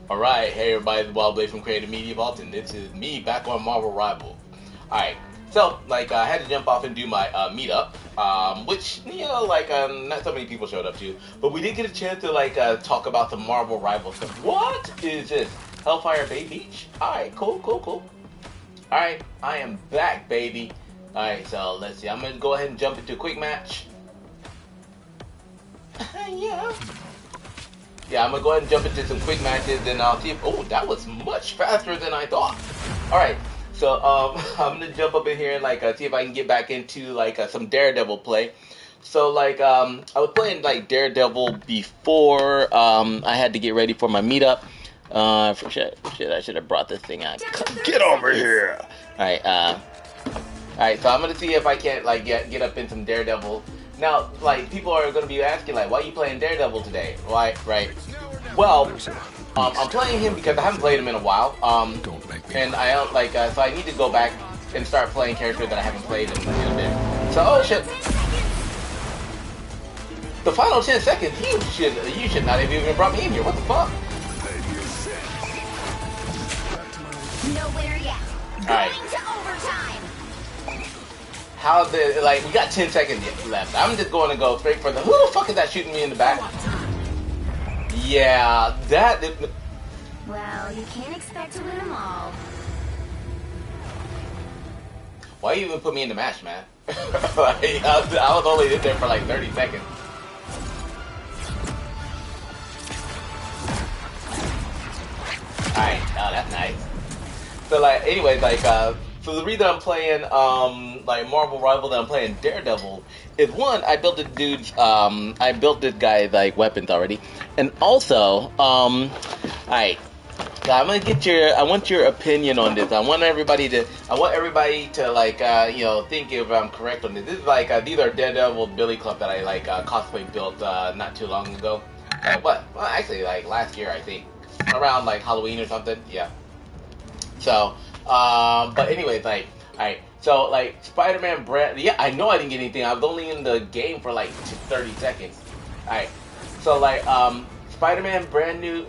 Alright, hey everybody, it's Wild Blade from Creative Media Vault, and this is me back on Marvel Rival. Alright, so, I had to jump off and do my meetup, which, not so many people showed up to, but we did get a chance to, talk about the Marvel Rival stuff. What is this? Hellfire Bay Beach? Alright, cool. Alright, I am back, baby. Alright, so, let's see, I'm gonna go ahead and jump into a quick match. Yeah, I'm gonna go ahead and jump into some quick matches, and I'll see if. Oh, that was much faster than I thought. All right, so I'm gonna jump up in here and see if I can get back into some Daredevil play. So I was playing Daredevil before I had to get ready for my meetup. Shit, I should have brought this thing out. Get over here. All right. So I'm gonna see if I can't get up in some Daredevil. Now, people are going to be asking, why are you playing Daredevil today? Right. Well, I'm playing him because I haven't played him in a while. And I don't, so I need to go back and start playing characters that I haven't played in a bit. So, oh shit. The final 10 seconds, you should not have even brought me in here. What the fuck? Nowhere yet. Alright. Going to overtime. We got 10 seconds left. I'm just going to go straight for the. Who the fuck is that shooting me in the back? Yeah, that. Well, you can't expect to win them all. Why you even put me in the match, man? I was only in there for 30 seconds. Alright, oh, that's nice. So, anyways, so the reason I'm playing, Marvel Rival, that I'm playing Daredevil, is one, I built this guy's, weapons already, and also, alright, I want your opinion on this. I want everybody to, think if I'm correct on this. This is these are Daredevil Billy Club that I, cosplay built, not too long ago. Well, actually, last year, I think, around, Halloween or something, yeah. So, but anyways, alright, so, Spider-Man brand, yeah, I know I didn't get anything, I was only in the game for, 30 seconds, alright, so, Spider-Man brand new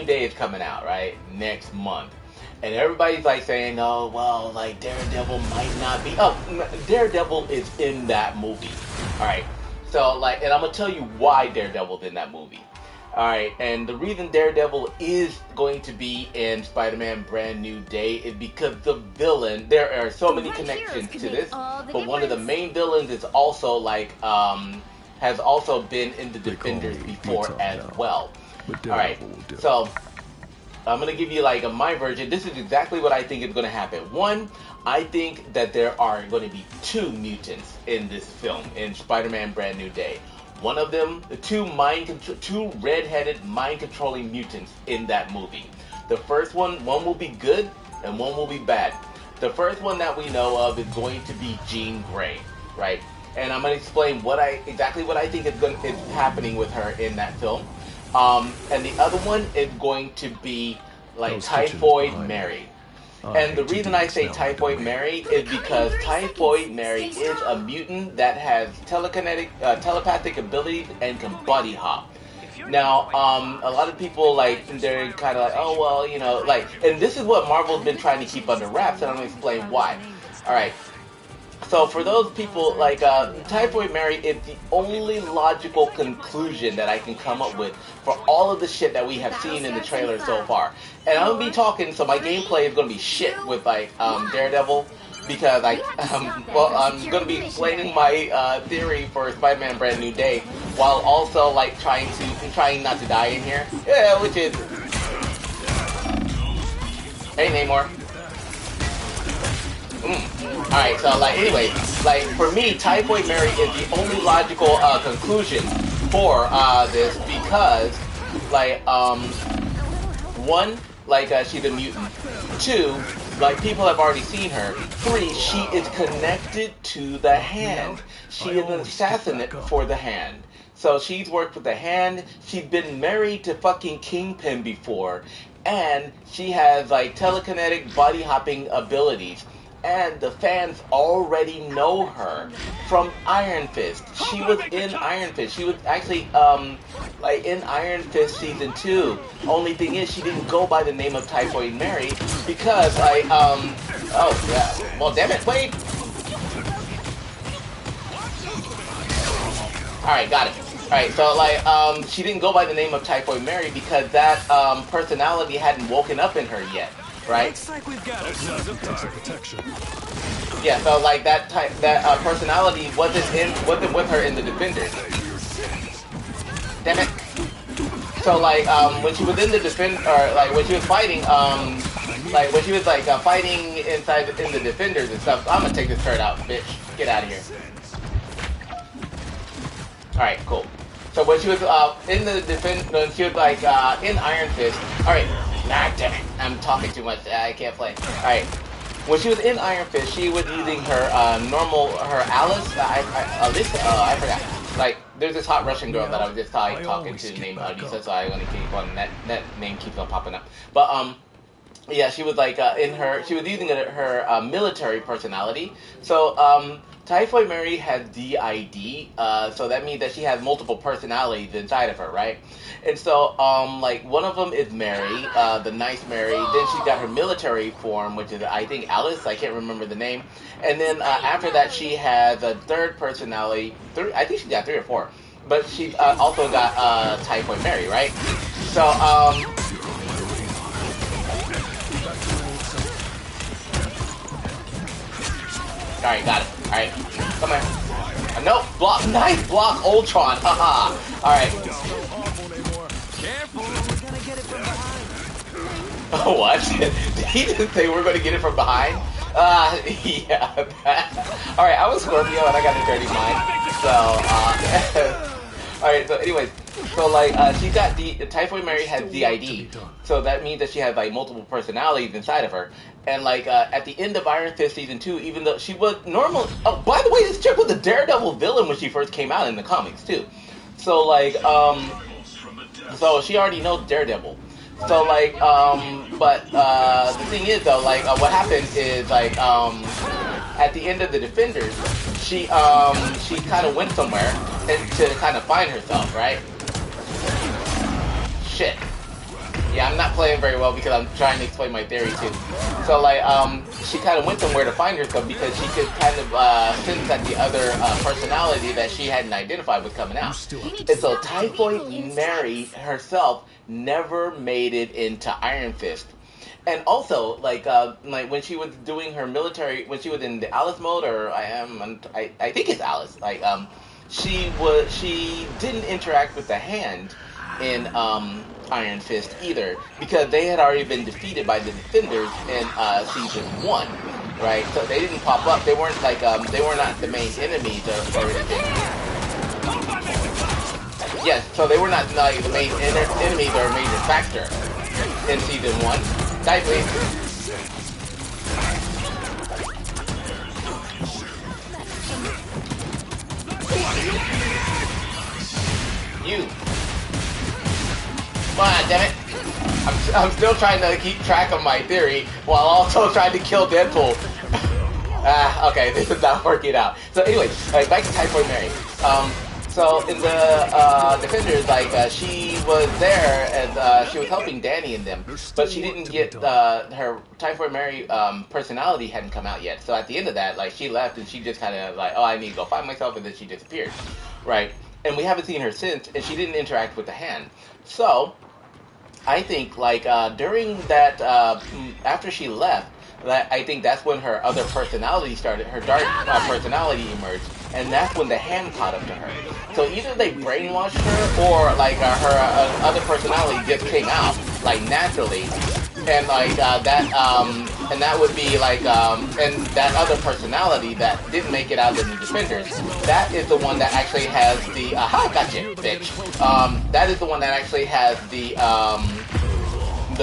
day is coming out, right, next month, and everybody's, saying, oh, well, Daredevil might not be, Daredevil is in that movie, alright, so, and I'm gonna tell you why Daredevil's in that movie. Alright, and the reason Daredevil is going to be in Spider-Man Brand New Day is because the villain, there are so many connections to this, but one of the main villains is also has also been in the Defenders before as well. Alright, so I'm going to give you my version. This is exactly what I think is going to happen. One, I think that there are going to be two mutants in this film, in Spider-Man Brand New Day. One of them, two red-headed, mind-controlling mutants in that movie. The first one will be good, and one will be bad. The first one that we know of is going to be Jean Grey, right? And I'm going to explain exactly what I think is happening with her in that film. And the other one is going to be Typhoid Mary. And the reason I say Typhoid Mary is because Typhoid Mary is a mutant that has telepathic abilities and can body hop. Now, a lot of people, they're kind of oh, well, and this is what Marvel's been trying to keep under wraps, and I'm going to explain why. Alright. So for those people, Typhoid Mary is the only logical conclusion that I can come up with for all of the shit that we have seen in the trailer so far. And I'm going to be talking, so my gameplay is going to be shit with, Daredevil, because I'm going to be explaining my theory for Spider-Man Brand New Day, while also, trying not to die in here. Yeah, which is... Hey, Namor. Alright, so, anyways, for me, Typhoid Mary is the only logical, conclusion for, this, because, one, she's a mutant. Two, people have already seen her. Three, she is connected to the Hand. She is an assassin for the Hand. So she's worked with the Hand, she's been married to fucking Kingpin before, and she has, telekinetic body hopping abilities. and the fans already know her from Iron Fist. She was in Iron Fist. She was actually like in Iron Fist season 2. Only thing is, she didn't go by the name of Typhoid Mary because oh yeah. Well, damn it, wait. All right, got it. All right, so like she didn't go by the name of Typhoid Mary because that personality hadn't woken up in her yet. Right? Looks like we've got protection. Yeah, so like that personality wasn't with her in the Defenders. Damn it. So like when she was in the like when she was fighting like when she was like fighting in the Defenders and stuff. I'm gonna take this turret out, bitch. Get out of here. All right, cool. So when she was in the when she was like in Iron Fist. All right. Nah, damn it. I'm talking too much. I can't play. Alright. When she was in Iron Fist, she was using her her Alice. I forgot. Like, there's this hot Russian girl that I was just talking to named Alisa, so I want to keep on that name keeps on popping up. But yeah, she was like she was using her military personality. So Typhoid Mary has DID, so that means that she has multiple personalities inside of her, right? And so, like, one of them is Mary, the nice Mary. Then she's got her military form, which is, I think, Alice. I can't remember the name. And then after that, she has a third personality. I think she's got 3 or 4. But she's also got Typhoid Mary, right? So, alright, got it. Alright, come here. Nope, block, nice block, Ultron, haha. Alright. Careful, we're gonna get it from behind. Oh, what? Did he just say we're gonna get it from behind? Yeah. Alright, I was Scorpio and I got a dirty mind. So, alright, so anyways. So, like, she got Typhoid Mary has DID. So that means that she has, like, multiple personalities inside of her. And, like, at the end of Iron Fist Season 2, even though she was normal... Oh, by the way, this chick was a Daredevil villain when she first came out in the comics, too. So, like, so she already knows Daredevil. So, like, but, the thing is, though, like, what happened is, like, at the end of the Defenders, she kind of went somewhere to kind of find herself, right? Shit. Yeah, I'm not playing very well because I'm trying to explain my theory too. So like, she kind of went somewhere to find herself because she could kind of sense that the other personality that she hadn't identified was coming out. And so Typhoid Mary herself never made it into Iron Fist. And also, like when she was doing her military, when she was in the Alice mode, or I think it's Alice. Like, she didn't interact with the hand in Iron Fist either, because they had already been defeated by the Defenders in season 1, right? So they didn't pop up. They weren't like they were not the main enemies or anything. Yes, so they were not like the main enemies or a major factor in season 1. Die, please. You. Come on, damn it. I'm still trying to keep track of my theory while also trying to kill Deadpool. Okay, this is not working out. So anyway, back to Typhoid Mary. So in the Defenders, like, she was there and she was helping Danny and them, but she didn't get, her Typhoid Mary personality hadn't come out yet. So at the end of that, like, she left and she just kind of like, oh, I need to go find myself, and then she disappeared, right? And we haven't seen her since, and she didn't interact with the hand. So I think, like, during that, after she left, I think that's when her other personality started, her dark personality emerged, and that's when the hand caught up to her. So either they brainwashed her, or, like, her other personality just came out, like, naturally, and, like, and that would be, like, and that other personality that didn't make it out of the Defenders, that is the one that actually has the, gotcha, bitch. That is the one that actually has the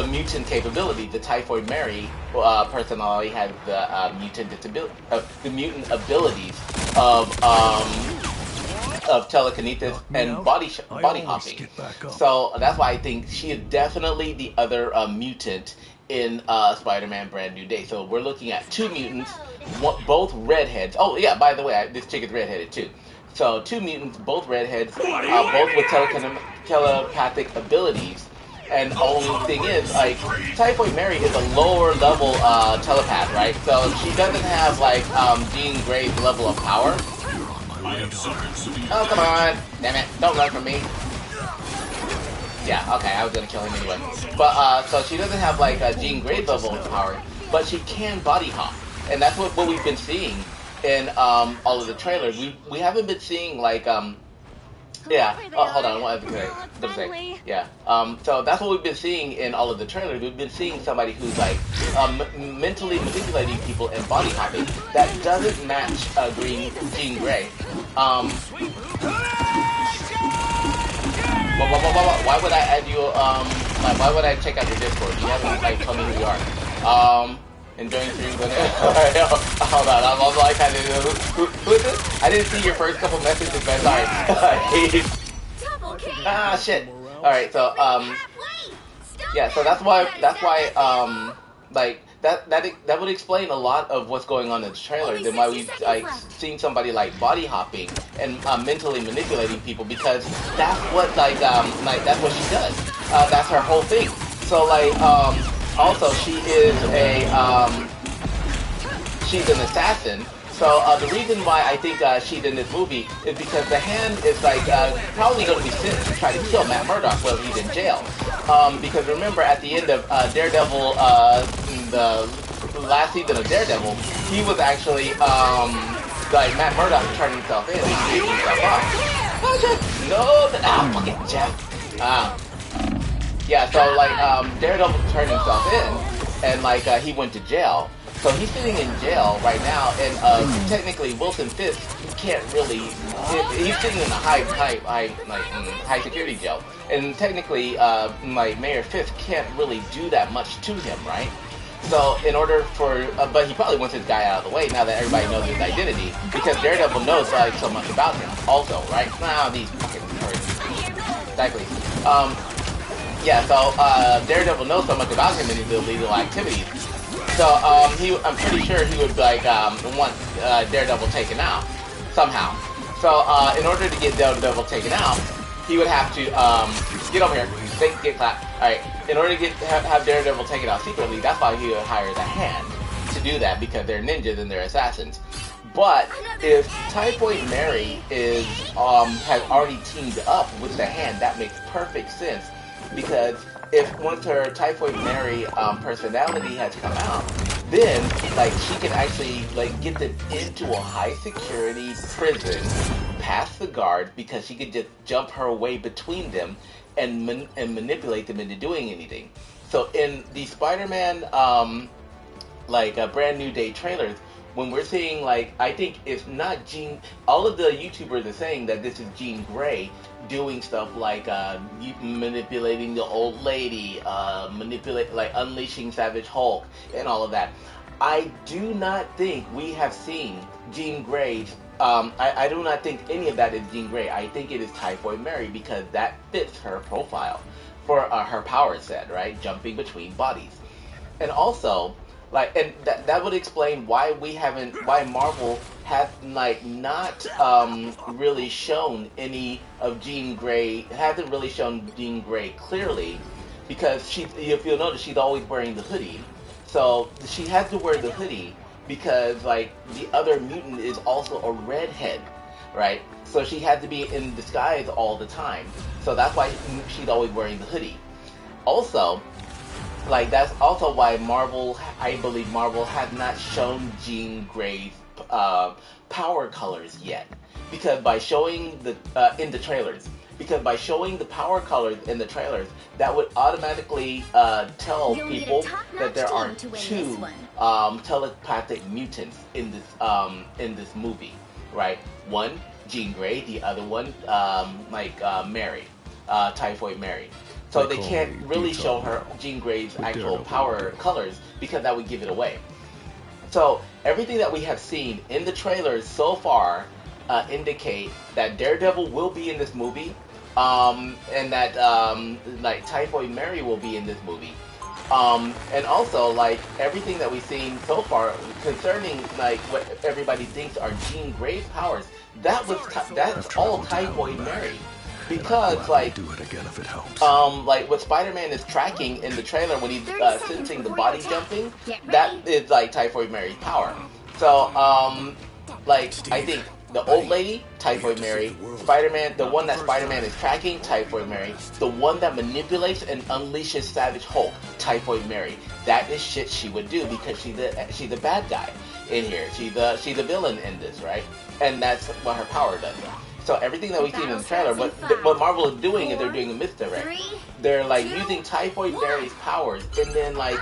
mutant capability. The Typhoid Mary personality has the mutant disability, the mutant abilities of of telekinesis and body hopping. So that's why I think she is definitely the other mutant in Spider-Man Brand New Day. So we're looking at two mutants, both redheads. Oh yeah, by the way, this chick is redheaded too. So two mutants, both redheads, both with telepathic abilities. And the only thing is, like, Typhoid Mary is a lower level telepath, right? So she doesn't have, like, Jean Grey's level of power. Oh, come on. Damn it. Don't run from me. Yeah, okay, I was gonna kill him anyway. But, so she doesn't have, like, Jean Grey's level of power, but she can body hop. And that's what we've been seeing in all of the trailers. We haven't been seeing, like, yeah. Oh, hold on. What was I say? Yeah. So that's what we've been seeing in all of the trailers. We've been seeing somebody who's like mentally manipulating people and body hopping. That doesn't match Jean Grey. Why would I add you? Like, why would I check out your Discord? You haven't like told me who you are. Enjoying streams on it. Hold on, I'm like, who is this? I didn't see your first couple messages, man. Sorry. Ah, shit. Alright, so, yeah, so that's why, like, that would explain a lot of what's going on in the trailer, and why we've, like, seen somebody, like, body hopping and mentally manipulating people, because that's what, like, that's what she does. That's her whole thing. So, like, also, she is she's an assassin. So the reason why I think she's in this movie is because the Hand is like probably going to be sent to try to kill Matt Murdock while he's in jail. Because remember, at the end of Daredevil, the last season of Daredevil, he was actually like Matt Murdock turning himself in and taking himself off. Oh, Jeff! No! Fucking Jeff! Yeah, so, like, Daredevil turned himself in, and, like, he went to jail. So he's sitting in jail right now, and, technically, Wilson Fisk can't really, he's sitting in a high security jail. And technically, like, Mayor Fisk can't really do that much to him, right? So, in order for, but he probably wants his guy out of the way now that everybody knows his identity, because Daredevil knows, like, so much about him, also, right? Nah, these fucking nerds. Exactly. Yeah, so Daredevil knows so much about him and his illegal activities. So I'm pretty sure he would like want Daredevil taken out somehow. So in order to get Daredevil taken out, he would have to get over here, get clapped. All right. In order to have Daredevil taken out secretly, that's why he would hire the Hand to do that, because they're ninjas and they're assassins. But if Typhoid Mary has already teamed up with the Hand, that makes perfect sense. Because if once her Typhoid Mary personality has come out, then like she can actually like get them into a high security prison, past the guards, because she could just jump her way between them and manipulate them into doing anything. So in the Spider-Man Brand New Day trailers, when we're seeing, like, I think it's not Jean, all of the YouTubers are saying that this is Jean Grey doing stuff like manipulating the old lady, unleashing Savage Hulk, and all of that. I do not think we have seen Jean Grey's, I do not think any of that is Jean Grey. I think it is Typhoid Mary, because that fits her profile for her power set, right? Jumping between bodies. And also, like, and that would explain why why Marvel has not really shown any of Jean Grey, hasn't really shown Jean Grey clearly, because if you'll notice, she's always wearing the hoodie. So she has to wear the hoodie because, like, the other mutant is also a redhead, right? So she had to be in disguise all the time. So that's why she's always wearing the hoodie. Also, like, that's also why I believe Marvel has not shown Jean Grey's power colors yet. Because by showing in the trailers, because by showing the power colors in the trailers, that would automatically tell people that there are two telepathic mutants in this movie, right? One, Jean Grey, the other one, Mary, Typhoid Mary. So they can't really show her Jean Grey's actual power colors, because that would give it away. So everything that we have seen in the trailers so far indicate that Daredevil will be in this movie, and that like Typhoid Mary will be in this movie. And also, like, everything that we've seen so far concerning, like, what everybody thinks are Jean Grey's powers, that's all Typhoid Mary. Because, like, do it again if it helps. Like, what Spider-Man is tracking in the trailer when he's sensing the body jumping, that is, like, Typhoid Mary's power. So, like, I think the old lady, Typhoid Mary, Spider-Man, the one that Spider-Man is tracking, Typhoid Mary, the one that manipulates and unleashes Savage Hulk, Typhoid Mary. That is shit she would do because she's the bad guy in here. She's the villain in this, right? And that's what her power does. So everything that we've seen in the trailer, what Marvel is doing is they're doing a misdirect. They're like using Typhoid Mary's powers, and then like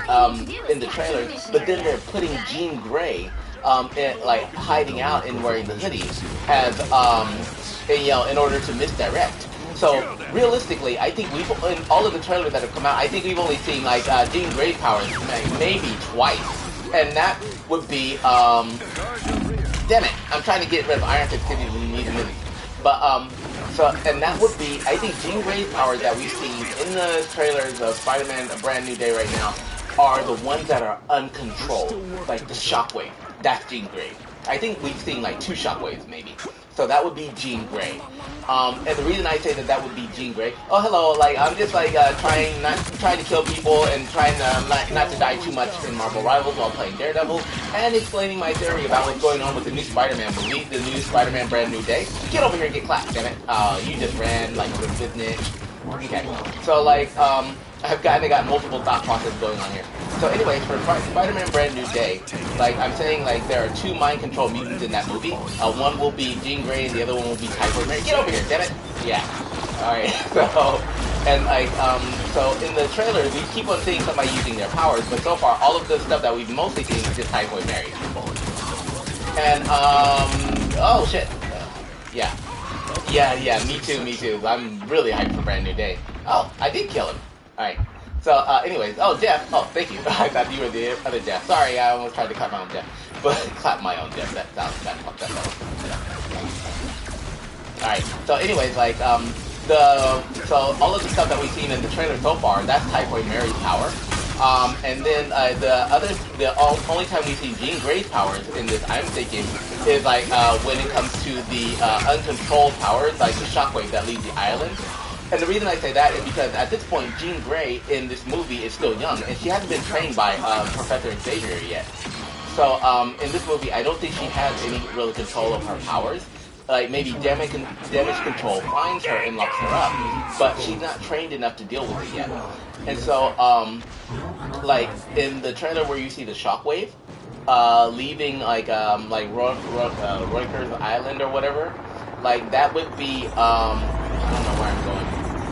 in the trailer, but then they're putting Jean Grey like hiding out and wearing the hoodie as and, you know, in order to misdirect. So realistically, I think we've in all of the trailers that have come out, I think we've only seen like Jean Grey's powers maybe twice, and that would be damn it, I'm trying to get rid of Iron Fist because he needs a movie. But so and that would be, I think Jean Grey's powers that we've seen in the trailers of Spider-Man: A Brand New Day right now are the ones that are uncontrolled, like the Shockwave. That's Jean Grey. I think we've seen like 2 Shockwaves maybe. So that would be Jean Grey. And the reason I say that would be Jean Grey. Oh hello, like I'm just like trying to kill people and trying to not to die too much in Marvel Rivals while playing Daredevil, and explaining my theory about what's going on with the new Spider-Man movie, the new Spider-Man Brand New Day. Get over here and get clapped, damn it. You just ran like a business. Okay. So like I've got multiple thought processes going on here. So anyways, for Spider-Man Brand New Day, like I'm saying, like there are 2 mind control mutants in that movie. One will be Jean Grey and the other one will be Typhoid Mary. Get over here, damn it! Yeah. Alright, so, and like, so in the trailers, we keep on seeing somebody using their powers, but so far, all of the stuff that we've mostly seen is just Typhoid Mary. And, oh shit. Yeah. Yeah, me too. I'm really hyped for Brand New Day. Oh, I did kill him. Alright. So, anyways, oh, Jeff. Oh, thank you. I thought you were the other Jeff. Sorry, I almost tried to clap my own Jeff. But, clap my own Jeff. That sounds kind of fucked up. Alright, so anyways, like, so all of the stuff that we've seen in the trailer so far, that's Typhoid Mary's power. And then, the only time we see Jean Grey's powers in this, I'm thinking, is like, when it comes to the, uncontrolled powers, like the shockwave that leaves the island. And the reason I say that is because at this point, Jean Grey in this movie is still young, and she hasn't been trained by Professor Xavier yet. So in this movie, I don't think she has any real control of her powers. Like maybe damage control finds her and locks her up, but she's not trained enough to deal with it yet. And so, like in the trailer where you see the shockwave leaving like Rutgers Island or whatever, like that would be I don't know where I'm going.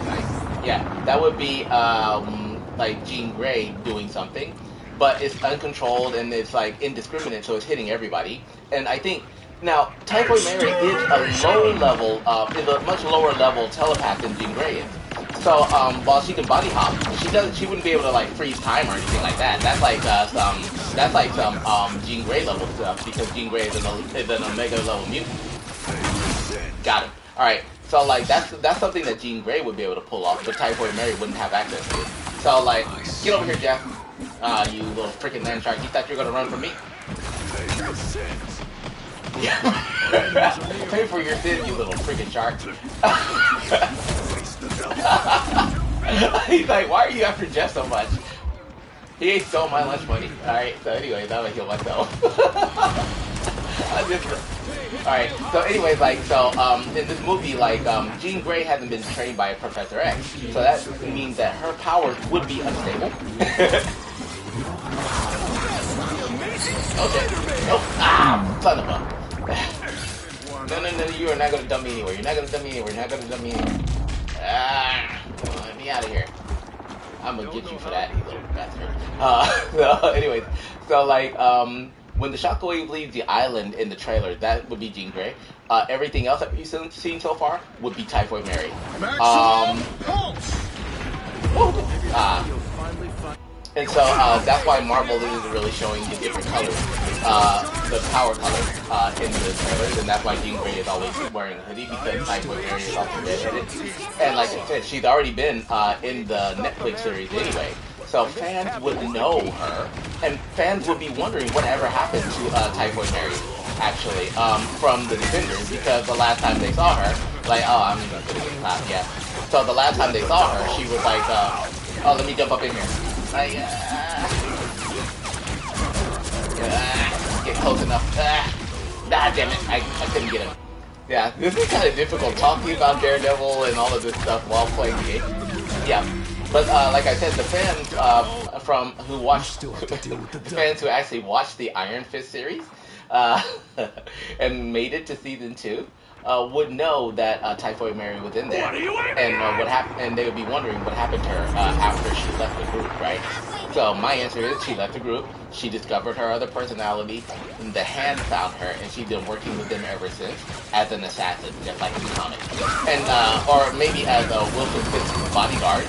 Nice. Yeah, that would be like Jean Grey doing something, but it's uncontrolled and it's like indiscriminate, so it's hitting everybody. And I think now Typhoid Mary is a much lower level telepath than Jean Grey is. So while she can body hop, she wouldn't be able to like freeze time or anything like that. That's like some Jean Grey level stuff because Jean Grey is an Omega level mutant. Got him. All right. So like that's something that Jean Grey would be able to pull off, but Typhoid Mary wouldn't have access to. So like, get over here, Jeff. You little freaking land shark. You thought you were gonna run from me? Yeah. Pay for your sin, you little freaking shark. He's like, why are you after Jeff so much? He ate stole my lunch money. Alright, so anyways, I'm gonna heal myself. Alright, so anyways, like, so, in this movie, like, Jean Grey hasn't been trained by Professor X, so that means that her powers would be unstable. Okay. Oh, ah, son of a... No, you are not gonna dump me anywhere. You're not gonna dump me anywhere. You're not gonna dump me anywhere. Ah, let me out of here. I'm gonna get you for that, you little bastard. So, anyways, so, like, when the shockwave leaves the island in the trailer, that would be Jean Grey. Everything else that we've seen so far would be Typhoid Mary. And so that's why Marvel is really showing the different colors, the power colors in the trailers, and that's why Jean Grey is always wearing a hoodie, because Typhoid Mary is also redheaded. And like I said, she's already been in the Netflix series anyway, so fans would know her, and fans would be wondering whatever happened to Typhoid Mary, actually, from the Defenders, because the last time they saw her, like, oh, I'm gonna get clapped, yeah. So the last time they saw her, she was like, oh, let me jump up in here. Like, get close enough. Damn it, I couldn't get him. Yeah, this is kind of difficult talking about Daredevil and all of this stuff while playing the game. Yeah, but like I said, the fans the fans who actually watched the Iron Fist series and made it to season 2 would know that Typhoid Mary was in there, and what happened, and they would be wondering what happened to her after she left the group, right? So my answer is she left the group, she discovered her other personality, and the Hand found her, and she's been working with them ever since as an assassin, just like in the comics, and or maybe as a Wilson Fisk's bodyguard.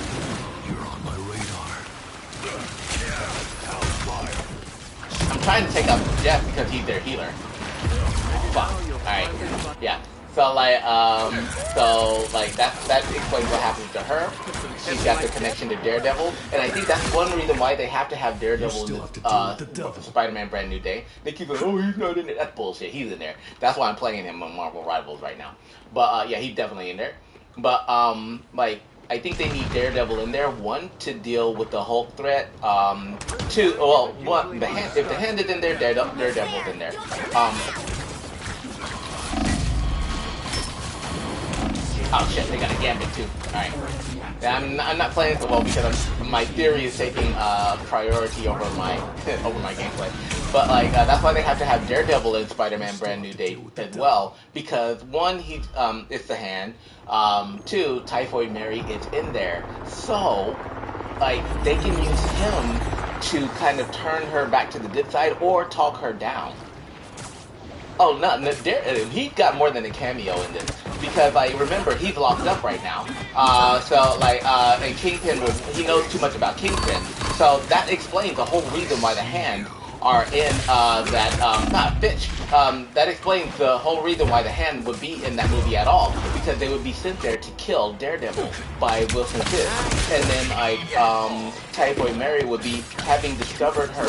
You're on my radar. I'm trying to take out Jeff because he's their healer. Fuck. Alright. Yeah. So like that explains what happens to her. She's got the connection to Daredevil, and I think that's one reason why they have to have Daredevil in this Spider-Man Brand New Day. They keep going, oh, he's not in it. That's bullshit. He's in there. That's why I'm playing him on Marvel Rivals right now. But yeah, he's definitely in there. But like, I think they need Daredevil in there. One, to deal with the Hulk threat. Two, well, one, if the Hand is in there, Daredevil's in there. Oh shit, they got a Gambit too. Alright. Yeah, I'm not playing so well because my theory is taking priority over my gameplay. But like that's why they have to have Daredevil in Spider-Man Brand New Day as well, because one, it's the Hand. Two, Typhoid Mary is in there, so like they can use him to kind of turn her back to the good side or talk her down. Oh no, he got more than a cameo in this, because like remember, he's locked up right now. So like and Kingpin he knows too much about Kingpin, so that explains the whole reason why the Hand are in that explains the whole reason why the Hand would be in that movie at all, because they would be sent there to kill Daredevil by Wilson Fisk, and then like Typhoid Mary would be, having discovered her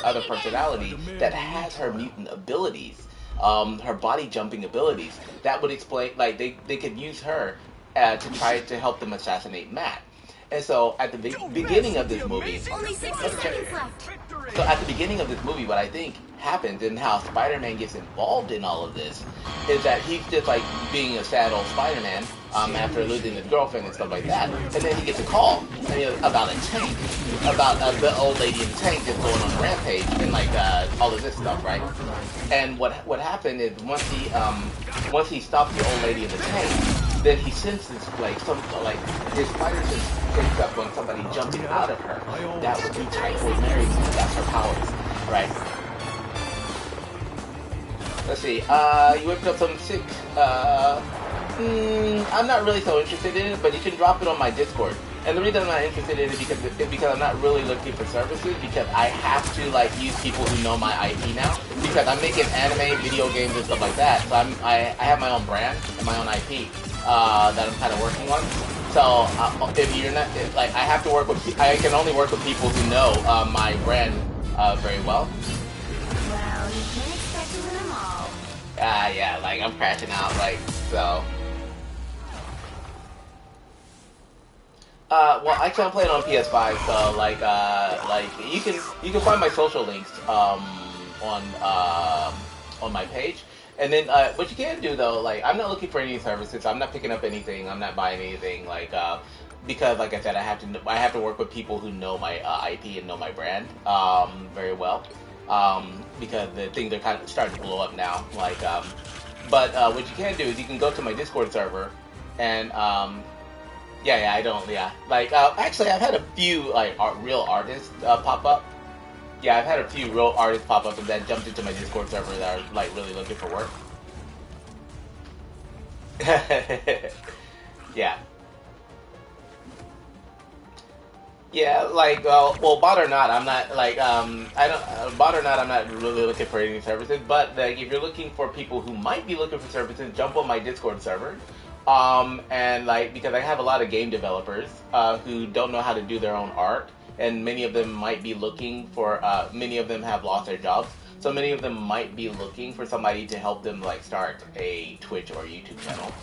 other personality that has her mutant abilities, her body jumping abilities. That would explain, like they could use her to try to help them assassinate Matt. And so at the beginning of this movie, so at the beginning of this movie, what I think happens and how Spider-Man gets involved in all of this is that he's just like being a sad old Spider-Man after losing his girlfriend and stuff like that, and then he gets a call about a tank, about the old lady in the tank just going on a rampage and like all of this stuff, right? And what happened is once he stops the old lady in the tank, then he senses like his spider sense picks up on somebody jumping out of her. That would be Typhoid Mary, because that's her powers, right? Let's see. You whipped up some sick. I'm not really so interested in it, but you can drop it on my Discord. And the reason I'm not interested in it is because I'm not really looking for services, because I have to like use people who know my IP now, because I'm making anime, video games, and stuff like that. So I have my own brand and my own IP that I'm kind of working on. So if you're not like, I can only work with people who know my brand very well. Well, you can't expect to win them all. Yeah, like I'm crashing out, like so. Well, I can't play it on PS5, so like you can find my social links on my page, and then what you can do though, like I'm not looking for any services, I'm not picking up anything, I'm not buying anything, like because like I said, I have to work with people who know my IP and know my brand very well, because the things are kind of starting to blow up now, like but what you can do is you can go to my Discord server and like actually I've had a few like real artists pop up. Yeah, I've had a few real artists pop up and then jumped into my Discord server that are like really looking for work. Yeah. Yeah, like, well, bot or not, I'm not, like, I don't, bot or not, I'm not really looking for any services, but, like, if you're looking for people who might be looking for services, jump on my Discord server, and, like, because I have a lot of game developers, who don't know how to do their own art, and many of them might be looking for, many of them have lost their jobs, so many of them might be looking for somebody to help them, like, start a Twitch or YouTube channel,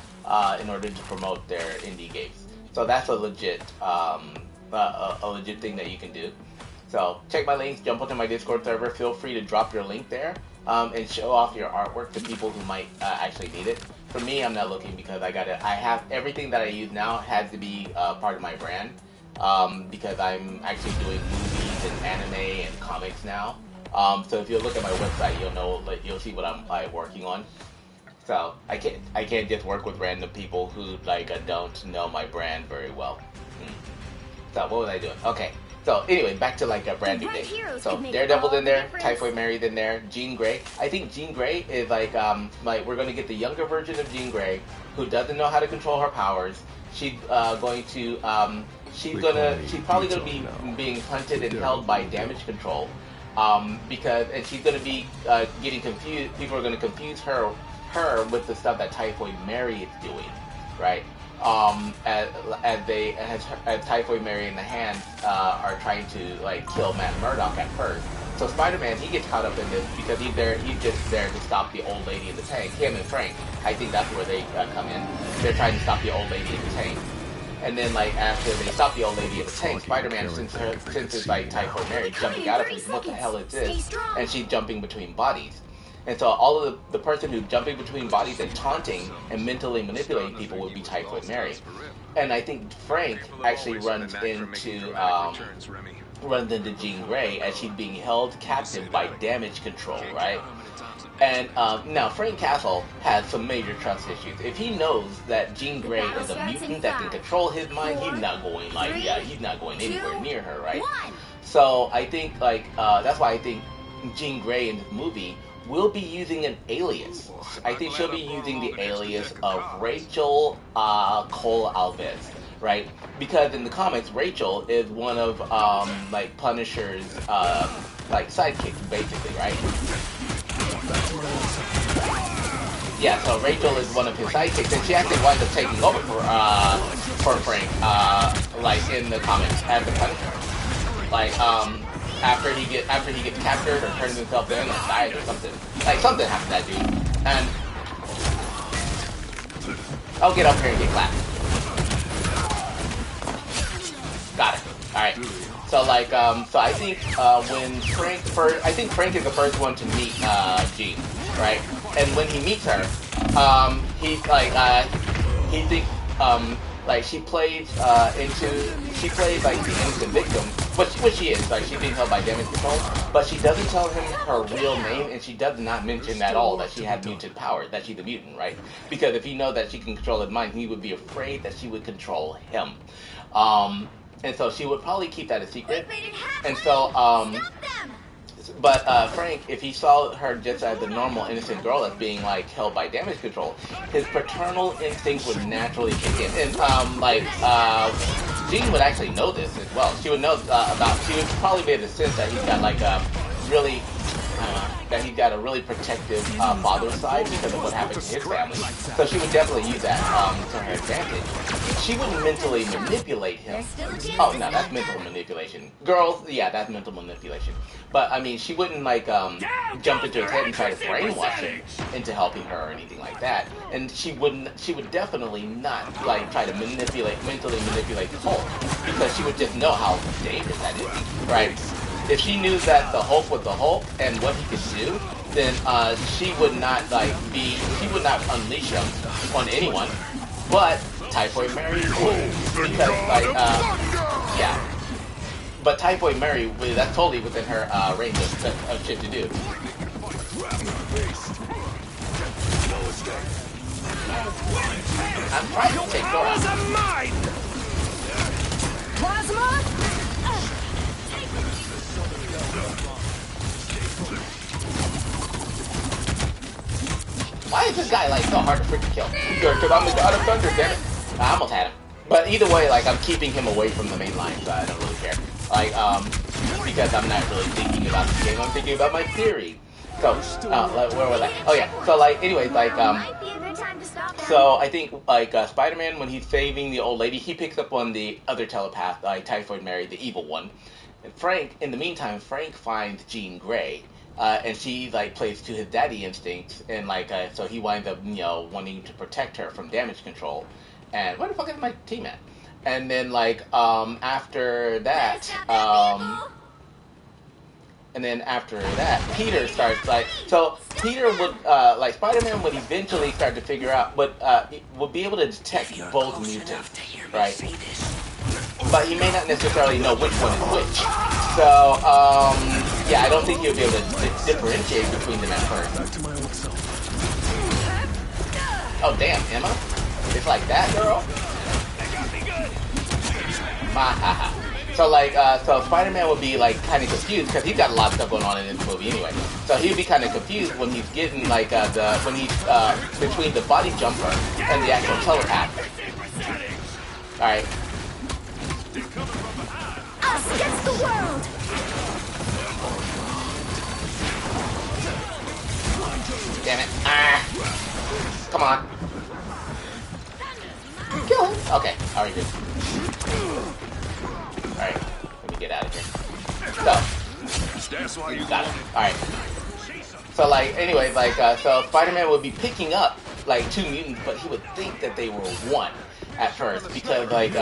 in order to promote their indie games. So that's a legit, a legit thing that you can do. So check my links, jump onto my Discord server, feel free to drop your link there, and show off your artwork to people who might actually need it. For me, I'm not looking because I have everything that I use now has to be part of my brand, because I'm actually doing movies and anime and comics now. So if you look at my website, you'll know, like, you'll see what I'm working on. So I can't just work with random people who, like, don't know my brand very well. So what was I doing? Okay. So anyway, back to, like, a brand new thing. So Daredevil's in there, Typhoid Mary's in there, Jean Grey. I think Jean Grey is like we're gonna get the younger version of Jean Grey who doesn't know how to control her powers. She's probably gonna be being hunted and held by damage control. And she's gonna be getting confused. People are gonna confuse her with the stuff that Typhoid Mary is doing, right? As Typhoid Mary and the Hand are trying to, like, kill Matt Murdock at first. So Spider-Man, he gets caught up in this because he's just there to stop the old lady in the tank. Him and Frank, I think that's where they come in. They're trying to stop the old lady in the tank. And then, like, after they stop the old lady in the tank, Spider-Man senses, like, Typhoid Mary jumping out of her. What the hell is this? And she's jumping between bodies. And so all of the person who's jumping between bodies and taunting and mentally manipulating people would be Typhoid Mary. And I think Frank actually runs into Jean Grey as she's being held captive by damage control, right? And now Frank Castle has some major trust issues. If he knows that Jean Grey is a mutant that can control his mind, he's not going anywhere near her, right? So I think, like, that's why I think Jean Grey in this movie will be using an alias. I think she'll be using the alias of Rachel Cole Alves, right? Because in the comics, Rachel is one of like Punisher's like sidekicks, basically, right? Yeah, so Rachel is one of his sidekicks, and she actually winds up taking over for Frank, like in the comics as the Punisher, like after he gets captured or turns himself in or dies or something. Like, something happened to that dude. And I'll get up here and get clapped. Got it. Alright. So, like, so I think when Frank is the first one to meet Jean, right? And when he meets her, he's like, he thinks, like, she plays like the innocent victim, which she is, like, she's being held by damage control, but she doesn't tell him her real name, and she does not mention at all that she had mutant powers, that she's a mutant, right? Because if he knows that she can control his mind, he would be afraid that she would control him. And so she would probably keep that a secret. And so, but Frank, if he saw her just as a normal innocent girl that's being, like, held by damage control, his paternal instincts would naturally kick in. And Jean would actually know this as well. She would know she would probably be able to sense that he's got, like, that he's got a really protective father's side because of what happened to his family. So she would definitely use that to her advantage. She wouldn't mentally manipulate him. Oh, no, that's mental manipulation. Girls, yeah, that's mental manipulation. But, I mean, she wouldn't, like, jump into his head and try to brainwash him into helping her or anything like that. And she would definitely not, like, try to mentally manipulate the Hulk, because she would just know how dangerous that is, right? If she knew that the Hulk was the Hulk and what he could do, then she would not unleash him on anyone. But Typhoid Mary would, because, like, yeah. But Typhoid Mary, that's totally within her range of shit to do. I'm trying to take her out. Plasma? Why is this guy, like, so hard to freaking kill? Because I'm the god of thunder, damn it. I almost had him. But either way, like, I'm keeping him away from the main line, so I don't really care. Like, because I'm not really thinking about the game, I'm thinking about my theory. So, like, where was I? Oh yeah, so like, anyways, like, so I think, like, Spider-Man, when he's saving the old lady, he picks up on the other telepath, like Typhoid Mary, the evil one. And Frank, in the meantime, Frank finds Jean Grey, and she, like, plays to his daddy instincts, and, like, so he winds up, you know, wanting to protect her from damage control. And where the fuck is my team at? And then, like, after that, and then after that, Peter starts, like, so Peter would, like, Spider-Man would eventually start to figure out, would be able to detect both mutants, right? But he may not necessarily know which one is which. So, yeah, I don't think he'll be able to differentiate between them at first. Oh, damn, Emma? It's like that, girl? So, like, so Spider-Man would be, like, kind of confused, because he's got a lot of stuff going on in this movie anyway. So he'd be kind of confused when he's getting, like, when he's, between the body jumper and the actual telepath. Alright. Us against the world! Damn it. Ah! Come on. Kill him. Okay, alright, good. Alright, let me get out of here. So, got it. Alright. So, like, anyways, like, so Spider-Man would be picking up, like, 2 mutants, but he would think that they were one at first, because, like,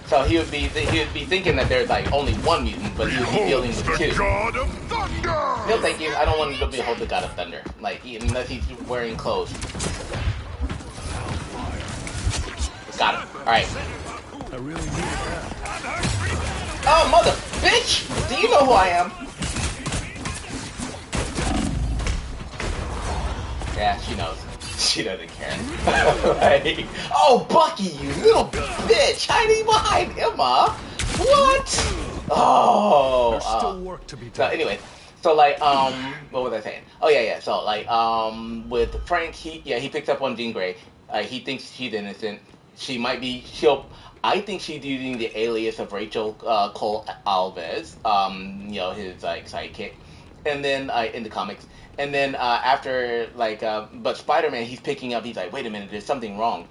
so he would be thinking that there's, like, only 1 mutant, but he would be dealing with 2. No, thank you. I don't want him to behold the God of Thunder. Like, unless he's wearing clothes. Got him. Alright. Oh, mother bitch! Do you know who I am? Yeah, she knows. She doesn't care. Like, oh, Bucky, you little bitch! Hiding behind Emma! What? Oh. There's still work to be done. So anyway, so like, what was I saying? Oh yeah. So like, with Frank, he picks up on Jean Grey. He thinks she's innocent. She might be. I think she's using the alias of Rachel Cole Alves. You know, his like sidekick. And then in the comics. And then after, like, but Spider-Man, he's picking up, he's like, wait a minute, there's something wrong.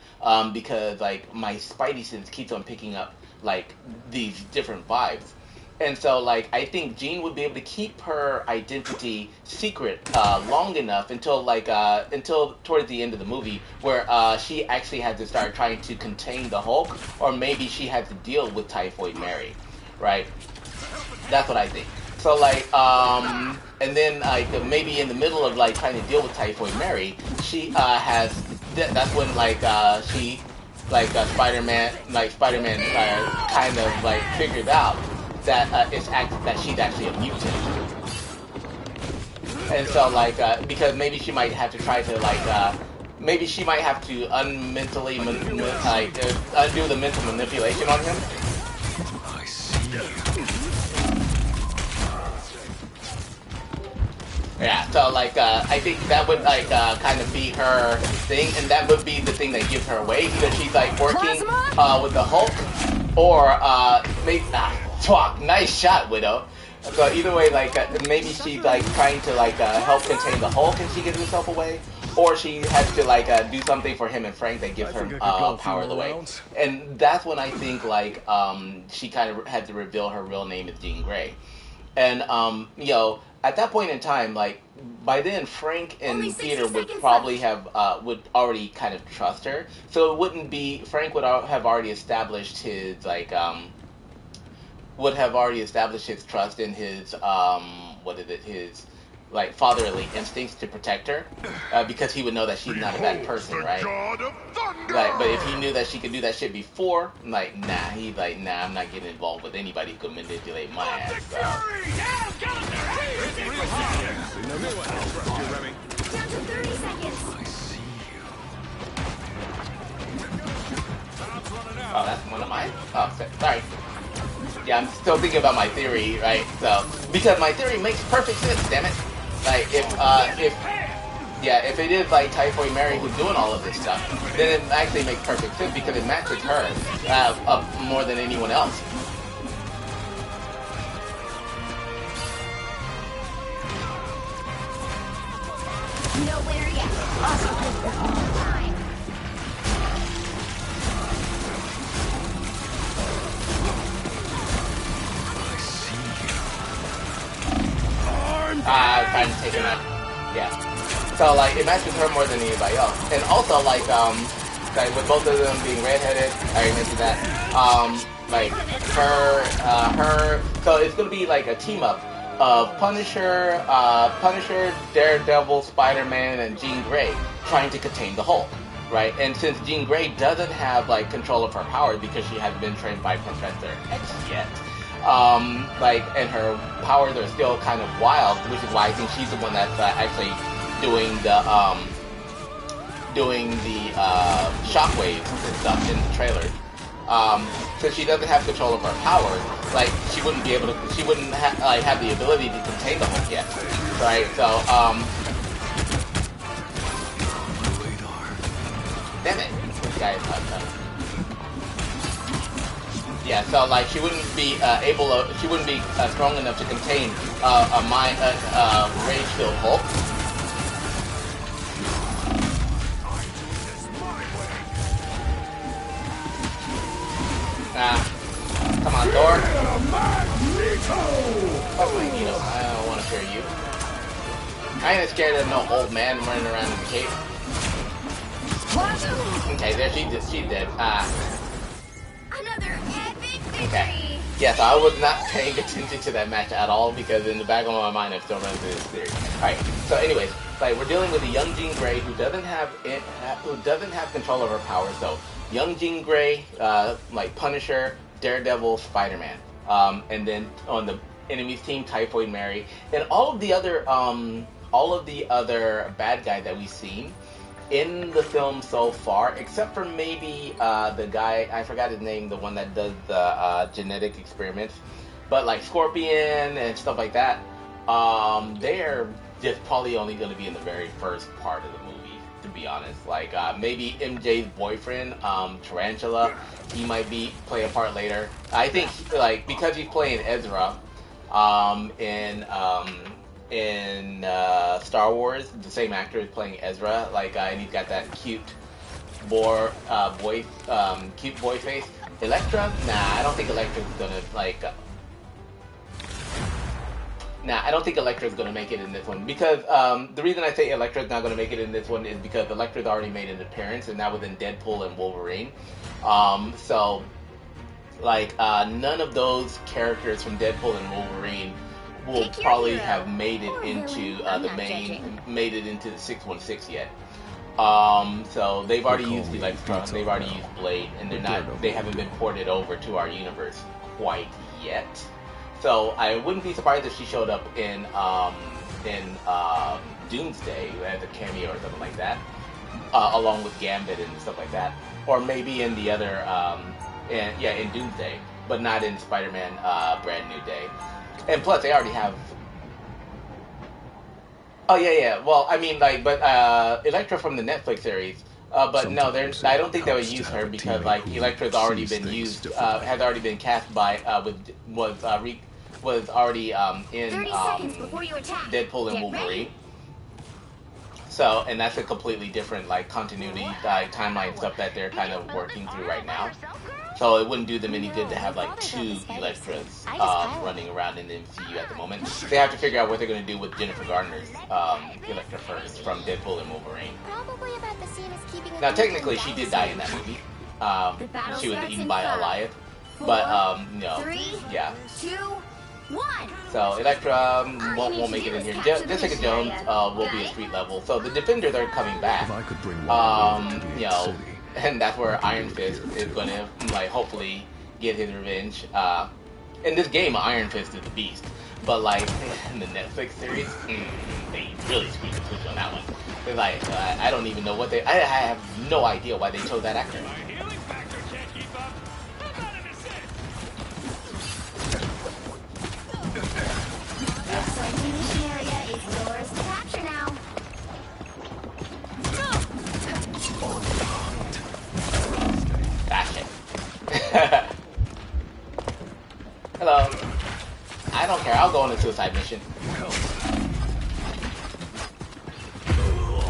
Because, like, my Spidey sense keeps on picking up, like, these different vibes. And so, like, I think Jean would be able to keep her identity secret long enough until, like, until towards the end of the movie, where she actually had to start trying to contain the Hulk, or maybe she had to deal with Typhoid Mary, right? That's what I think. So, like, and then, like, maybe in the middle of, like, trying to deal with Typhoid Mary, she has, that's when, like, she, like, Spider-Man kind of, like, figures out that, that she's actually a mutant. And so, like, because maybe she might have to try to, like, maybe she might have to undo the mental manipulation on him. I see. Yeah, so, like, I think that would, like, kind of be her thing, and that would be the thing that gives her away. Either she's, like, working with the Hulk, or, maybe, nice shot, Widow. So either way, like, maybe she's, like, trying to, like, help contain the Hulk and she gives herself away, or she has to, like, do something for him and Frank that gives her power away. And that's when I think, like, she kind of had to reveal her real name is Jean Grey. And, you know, at that point in time, like, by then, Frank and Peter would probably have, would already kind of trust her. So it wouldn't be, Frank would have already established his, like, would have already established his trust in his, his, like, fatherly instincts to protect her. Because he would know that she's not a bad person, right? Like, but if he knew that she could do that shit before, like, nah, he's like, nah, I'm not getting involved with anybody who could manipulate my ass, so. Down to 30 seconds. I see you. Oh, that's one of mine? Oh, sorry. Yeah, I'm still thinking about my theory, right? So, because my theory makes perfect sense, damn it. Like, if it is like Typhoid Mary who's doing all of this stuff, then it actually makes perfect sense because it matches her more than anyone else. No winner yet. Also, time. Trying to take him out. Yeah. So like it matches her more than anybody else, and also like with both of them being redheaded, I already mentioned that. Like her. So it's gonna be like a team up of Punisher, Daredevil, Spider-Man, and Jean Grey trying to contain the Hulk, right? And since Jean Grey doesn't have like control of her powers because she hasn't been trained by Professor X yet. And her powers are still kind of wild, which is why I think she's the one that's actually doing the shockwaves and stuff in the trailer. Since she doesn't have control of her powers, like she wouldn't be able to, she wouldn't have the ability to contain the Hulk yet, right? So, damn it, this guy is yeah, so like she wouldn't be she wouldn't be strong enough to contain a rage-filled Hulk. Come on, Thor. Oh, Magneto, I don't want to fear you. I ain't scared of no old man running around in the cave. Okay, there she's dead. Another epic victory. Okay. Yeah, so I was not paying attention to that match at all because in the back of my mind I'm still running through this theory. Alright, so anyways, like we're dealing with a young Jean Grey who doesn't have control of her powers. So young Jean Grey, like Punisher, Daredevil, Spider-Man. And then on the enemy's team, Typhoid Mary, and all of the other bad guys that we've seen in the film so far, except for maybe the guy, I forgot his name, the one that does the genetic experiments, but like Scorpion and stuff like that, they're just probably only going to be in the very first part of the movie, to be honest. Like maybe MJ's boyfriend, Tarantula, he might play a part later. I think like because he's playing Ezra in Star Wars, the same actor is playing Ezra, and he's got that cute boy face. Elektra? Nah, I don't think Elektra's gonna I don't think Elektra's gonna make it in this one because the reason I say Elektra's not gonna make it in this one is because Elektra's already made an appearance and that was in Deadpool and Wolverine. So none of those characters from Deadpool and Wolverine will probably have made it into made it into the 616 yet. So they've already used Elektra, they've already used Blade, and they haven't been ported over to our universe quite yet. So I wouldn't be surprised if she showed up in Doomsday as a cameo or something like that, along with Gambit and stuff like that, or maybe in the other in Doomsday, but not in Spider-Man Brand New Day. And plus, they already have. Oh yeah. Well, I mean, Elektra from the Netflix series. But no, I don't think they would use her because Elektra's already been used, has already been cast by was already in Deadpool and Wolverine. So, and that's a completely different continuity timeline stuff that they're kind of working through right now. So it wouldn't do them any good to have two Elektras running around in the MCU at the moment. They have to figure out what they're going to do with Jennifer Garner's Elektra first from Deadpool and Wolverine. Now technically she did die in that movie. She was eaten by Goliath. But yeah. 3, 2, 1. So Elektra won't make it in here. Jessica Jones will be a street level. So the Defenders are coming back. And that's where Iron Fist is going to hopefully get his revenge. In this game, Iron Fist is the beast, but in the Netflix series, they really squeaked the switch on that one. They're I don't even know what I have no idea why they chose that actor. suicide mission.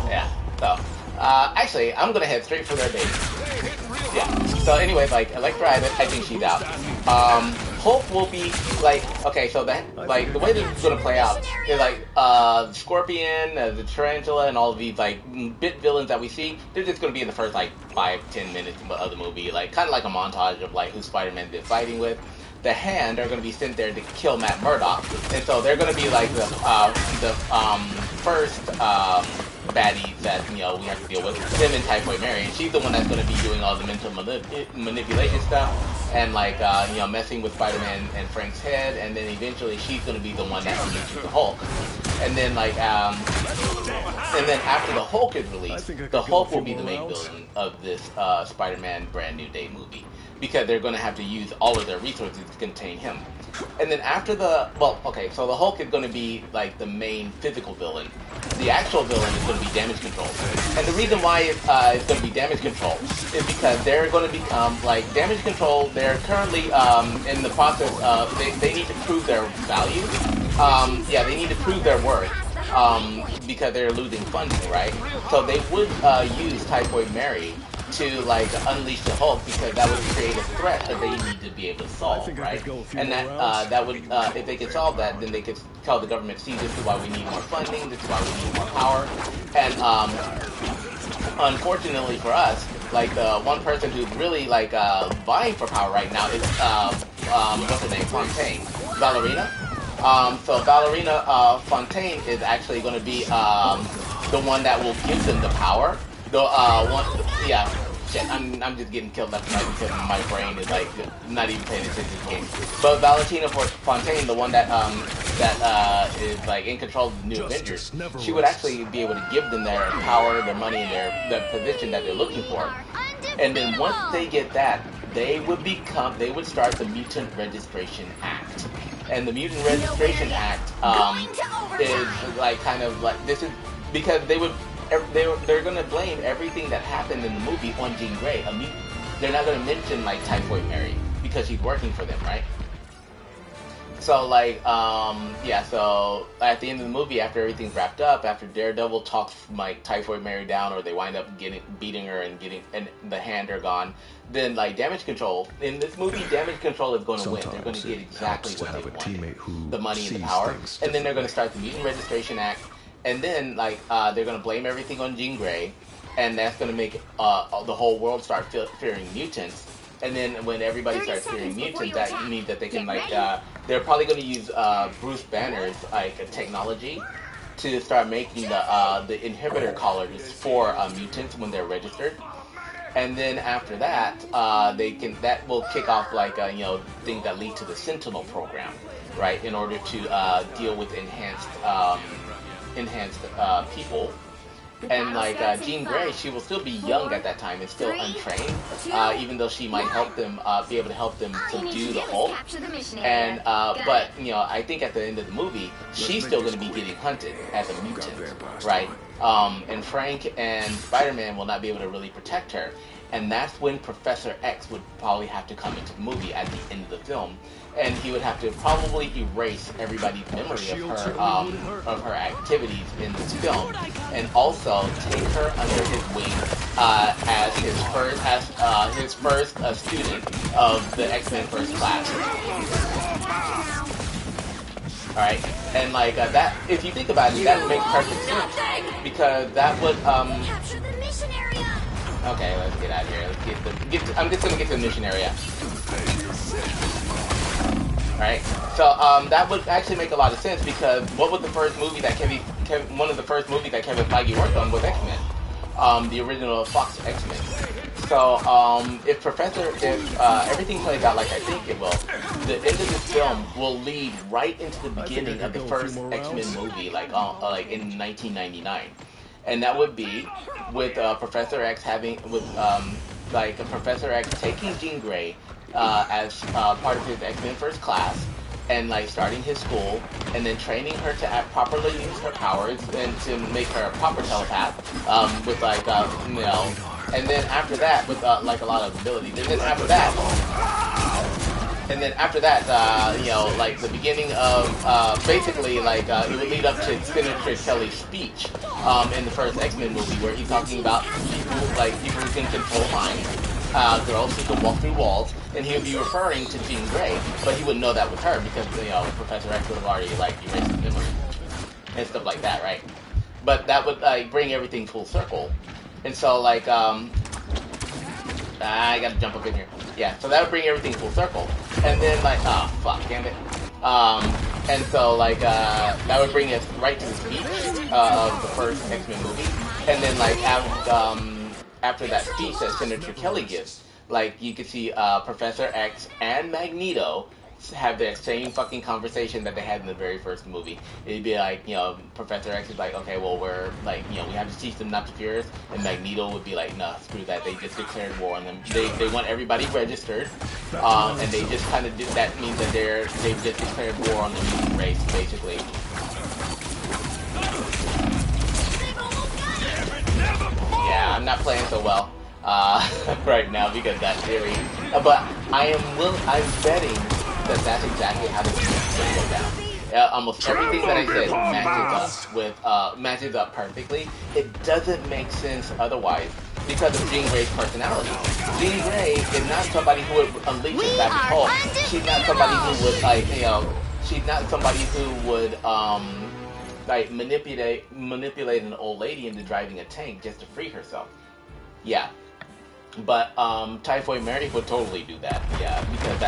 Yeah. So, actually, I'm gonna head straight for their base. Yeah. So anyway, like Elektra, I think she's out. Hulk will be like, okay, so that like the way this is gonna play out is like Scorpion, the Tarantula, and all of these like bit villains that we see. They're just gonna be in the first like 5-10 minutes of the movie, like kind of like a montage of like who Spider-Man's been fighting with. The Hand are gonna be sent there to kill Matt Murdock, and so they're gonna be like the first baddies that we have to deal with. Them and Typhoid Mary, and she's the one that's going to be doing all the mental manipulation stuff and like messing with Spider-Man and Frank's head, and then eventually she's going to be the one that releases the Hulk. And then like and then after the Hulk is released, the Hulk will be the main villain of this Spider-Man Brand New Day movie, because they're going to have to use all of their resources to contain him. And then after the so the Hulk is going to be like the main physical villain. The actual villain is going to be Damage Control. And the reason why it's going to be Damage Control is because they're going to become like Damage Control. They're currently in the process of they need to prove their value. They need to prove their worth because they're losing funding, right? So they would use Typhoid Mary to like unleash the Hulk, because that would create a threat that they need to be able to solve, right? And that would if they could solve that, then they could tell the government, see, this is why we need more funding, this is why we need more power. And unfortunately for us, like the one person who's really like vying for power right now is what's her name, Fontaine, Ballerina. So Ballerina Fontaine is actually going to be the one that will give them the power. I'm just getting killed left and right because my brain is like not even paying attention to the game. But Valentina Fontaine, the one that is like in control of the New Avengers, she would actually be able to give them their power, their money, and their position that they're looking for. And then once they get that, they would start the Mutant Registration Act. And the Mutant Registration Act is like kind of like, this is because they're going to blame everything that happened in the movie on Jean Grey, a mutant. They're not going to mention like Typhoid Mary because she's working for them, right? So like so at the end of the movie, after everything's wrapped up, after Daredevil talks like Typhoid Mary down, or they wind up beating her and the Hand are gone, then like Damage Control in this movie, Damage Control is going to win. They're going to get exactly what they wanted, the money and the power, and then they're going to start the Mutant Registration Act. And then, like, they're going to blame everything on Jean Grey, and that's going to make the whole world start fearing mutants. And then when everybody starts fearing mutants, that means that they can, like, they're probably going to use Bruce Banner's, like, technology to start making the inhibitor collars for mutants when they're registered. And then after that, that will kick off, like, things that lead to the Sentinel program, right, in order to deal with enhanced people. And like Jean Grey, she will still be young at that time and still untrained, even though she might help them be able to help them subdue the Hulk. And but I think at the end of the movie, she's still going to be getting hunted as a mutant, right? And Frank and Spider-Man will not be able to really protect her. And that's when Professor X would probably have to come into the movie at the end of the film. And he would have to probably erase everybody's memory of her activities in this film, and also take her under his wing as his first student of the X-Men First Class. All right, and like that, if you think about it, that makes perfect sense, because that would Okay, let's get out of here. I'm just gonna get to the mission area. Right, so that would actually make a lot of sense, because what was the first movie that one of the first movies that Kevin Feige worked on was X-Men, the original Fox X-Men. So if everything plays out like I think it will, the end of this film will lead right into the beginning of the first X-Men movie, like in 1999, and that would be with Professor X Professor X taking Jean Grey as part of his X-Men First Class, and like starting his school, and then training her to properly use her powers and to make her a proper telepath with and then after that with like a lot of abilities, and then after that And then after that, you know, like the beginning of basically like it would lead up to Senator Kelly's speech in the first X-Men movie, where he's talking about people who can control minds, girls who can walk through walls, and he would be referring to Jean Grey, but he wouldn't know that was her because you know Professor X would have already like erased his memory and stuff like that, right? But that would like bring everything full circle, and so like I gotta jump up in here. Yeah, so that would bring everything full circle. And then like, oh fuck, damn it. And so like, that would bring us right to the speech of the first X-Men movie. And then like, after that speech that Senator Kelly gives, like you could see Professor X and Magneto have their same fucking conversation that they had in the very first movie. It'd be like, you know, Professor X is like, okay, well, we're like, you know, we have to teach them not to fear us, and Magneto would be like, nah, screw that, they just declared war on them. They want everybody registered, and they just kind of did, that means that they've just declared war on the mutant race, basically. Yeah, I'm not playing so well right now because that theory, but I'm betting that's exactly how this is going to go down. Almost everything that I said matches up perfectly. It doesn't make sense otherwise because of Jean Grey's personality. Jean Grey is not somebody who would unleash a savage Hulk. She's not somebody who would like, you know, she's not somebody who would like manipulate an old lady into driving a tank just to free herself. Yeah. But Typhoid Mary would totally do that, yeah, because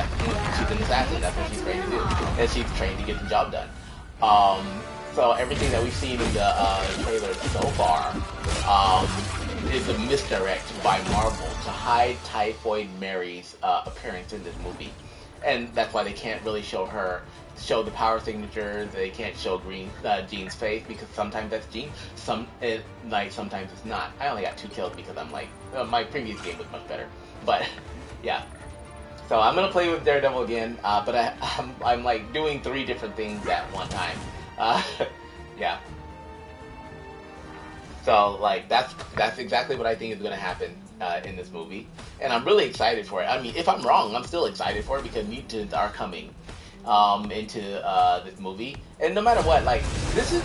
she's an assassin. That's what she's trained to do, and she's trained to get the job done. So everything that we've seen in the trailer so far is a misdirect by Marvel to hide Typhoid Mary's appearance in this movie, and that's why they can't really show the power signatures. They can't show Jean's face because sometimes that's Jean, sometimes it's not. I only got 2 kills because I'm like, my previous game was much better, but yeah. So I'm gonna play with Daredevil again, but I'm like doing 3 different things at one time. Yeah. So like that's exactly what I think is gonna happen in this movie, and I'm really excited for it. I mean, if I'm wrong, I'm still excited for it because mutants are coming into this movie, and no matter what, like this is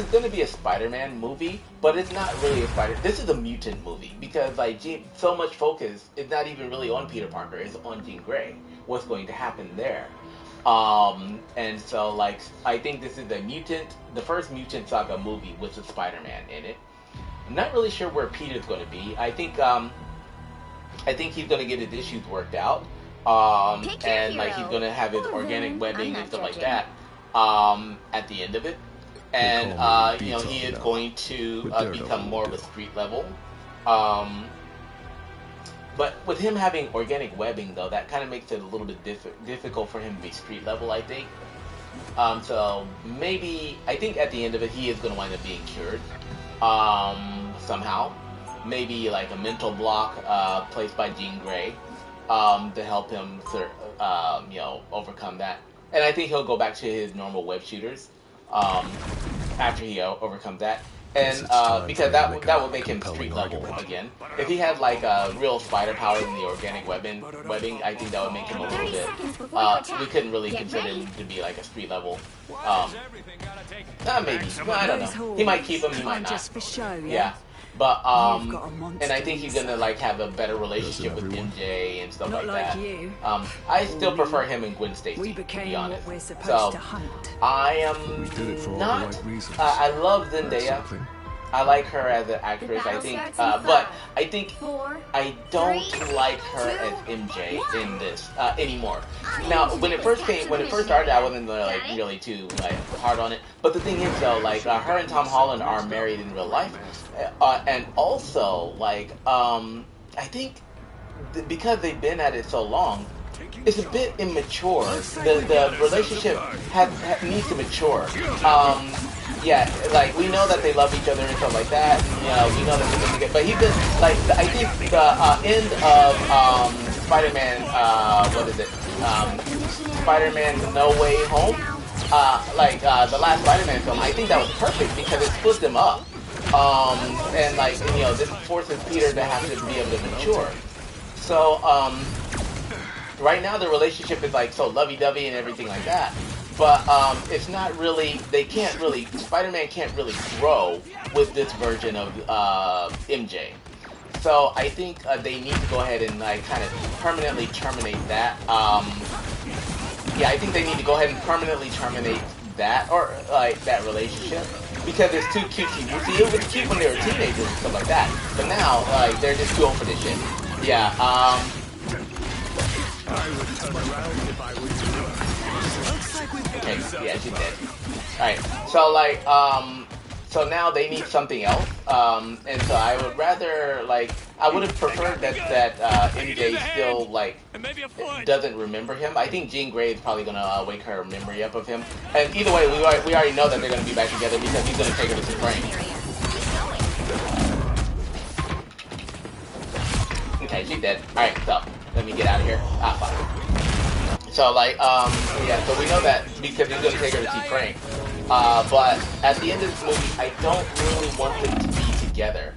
going to be a Spider-Man movie, but it's not really a this is a mutant movie because like so much focus is not even really on Peter Parker, it's on Jean Grey. What's going to happen there? And so like I think this is the first Mutant Saga movie with a Spider-Man in it. I'm not really sure where Peter's going to be. I think he's going to get his issues worked out. And like he's gonna have his organic webbing and stuff like that at the end of it, and you know, he is going to become more of a street level. But with him having organic webbing though, that kind of makes it a little bit difficult for him to be street level, I think. So maybe I think at the end of it he is going to wind up being cured somehow. Maybe like a mental block placed by Jean Grey. To help him, you know, overcome that, and I think he'll go back to his normal web shooters after he overcomes that, and because that would make him street level again. If he had like real spider powers in the organic webbing, I think that would make him a little bit. We couldn't really consider him to be like a street level. Maybe, I don't know. He might keep him, he might not. Yeah. But and I think he's gonna like have a better relationship with MJ and stuff like that. I still prefer him and Gwen Stacy, to be honest. So I am not. I love Zendaya. I like her as an actress. I think, but I think I don't like her as MJ in this anymore. Now, when it first started, I wasn't like really too like hard on it. But the thing is, though, like her and Tom Holland are married in real life, and also like I think because they've been at it so long, it's a bit immature. The relationship needs to mature. Yeah, like we know that they love each other and stuff like that. Yeah, we know that they're gonna get. But he just like I think the end of Spider-Man. What is it? Spider-Man No Way Home. The last Spider-Man film. I think that was perfect because it split them up. And like this forces Peter to have to be able to mature. So right now the relationship is like so lovey-dovey and everything like that. But it's not really. They can't really. Spider-Man can't really grow with this version of MJ. So I think they need to go ahead and like kind of permanently terminate that. Yeah, I think they need to go ahead and permanently terminate that or like that relationship because it's too cutesy. See, it was cute when they were teenagers and stuff like that, but now like they're just too old for this shit. Yeah. I would turn around if I were you. Looks like we've got Okay. Yeah, she did. All right. So like so now they need something else. And so I would rather like I would have preferred that MJ still like doesn't remember him. I think Jean Grey is probably gonna wake her memory up of him. And either way, we already know that they're gonna be back together because he's gonna take her to Supreme. Okay, she's dead. All right, so let me get out of here. Ah, fuck. So like yeah, so we know that because he's gonna take her to see Frank. But at the end of this movie, I don't really want them to be together.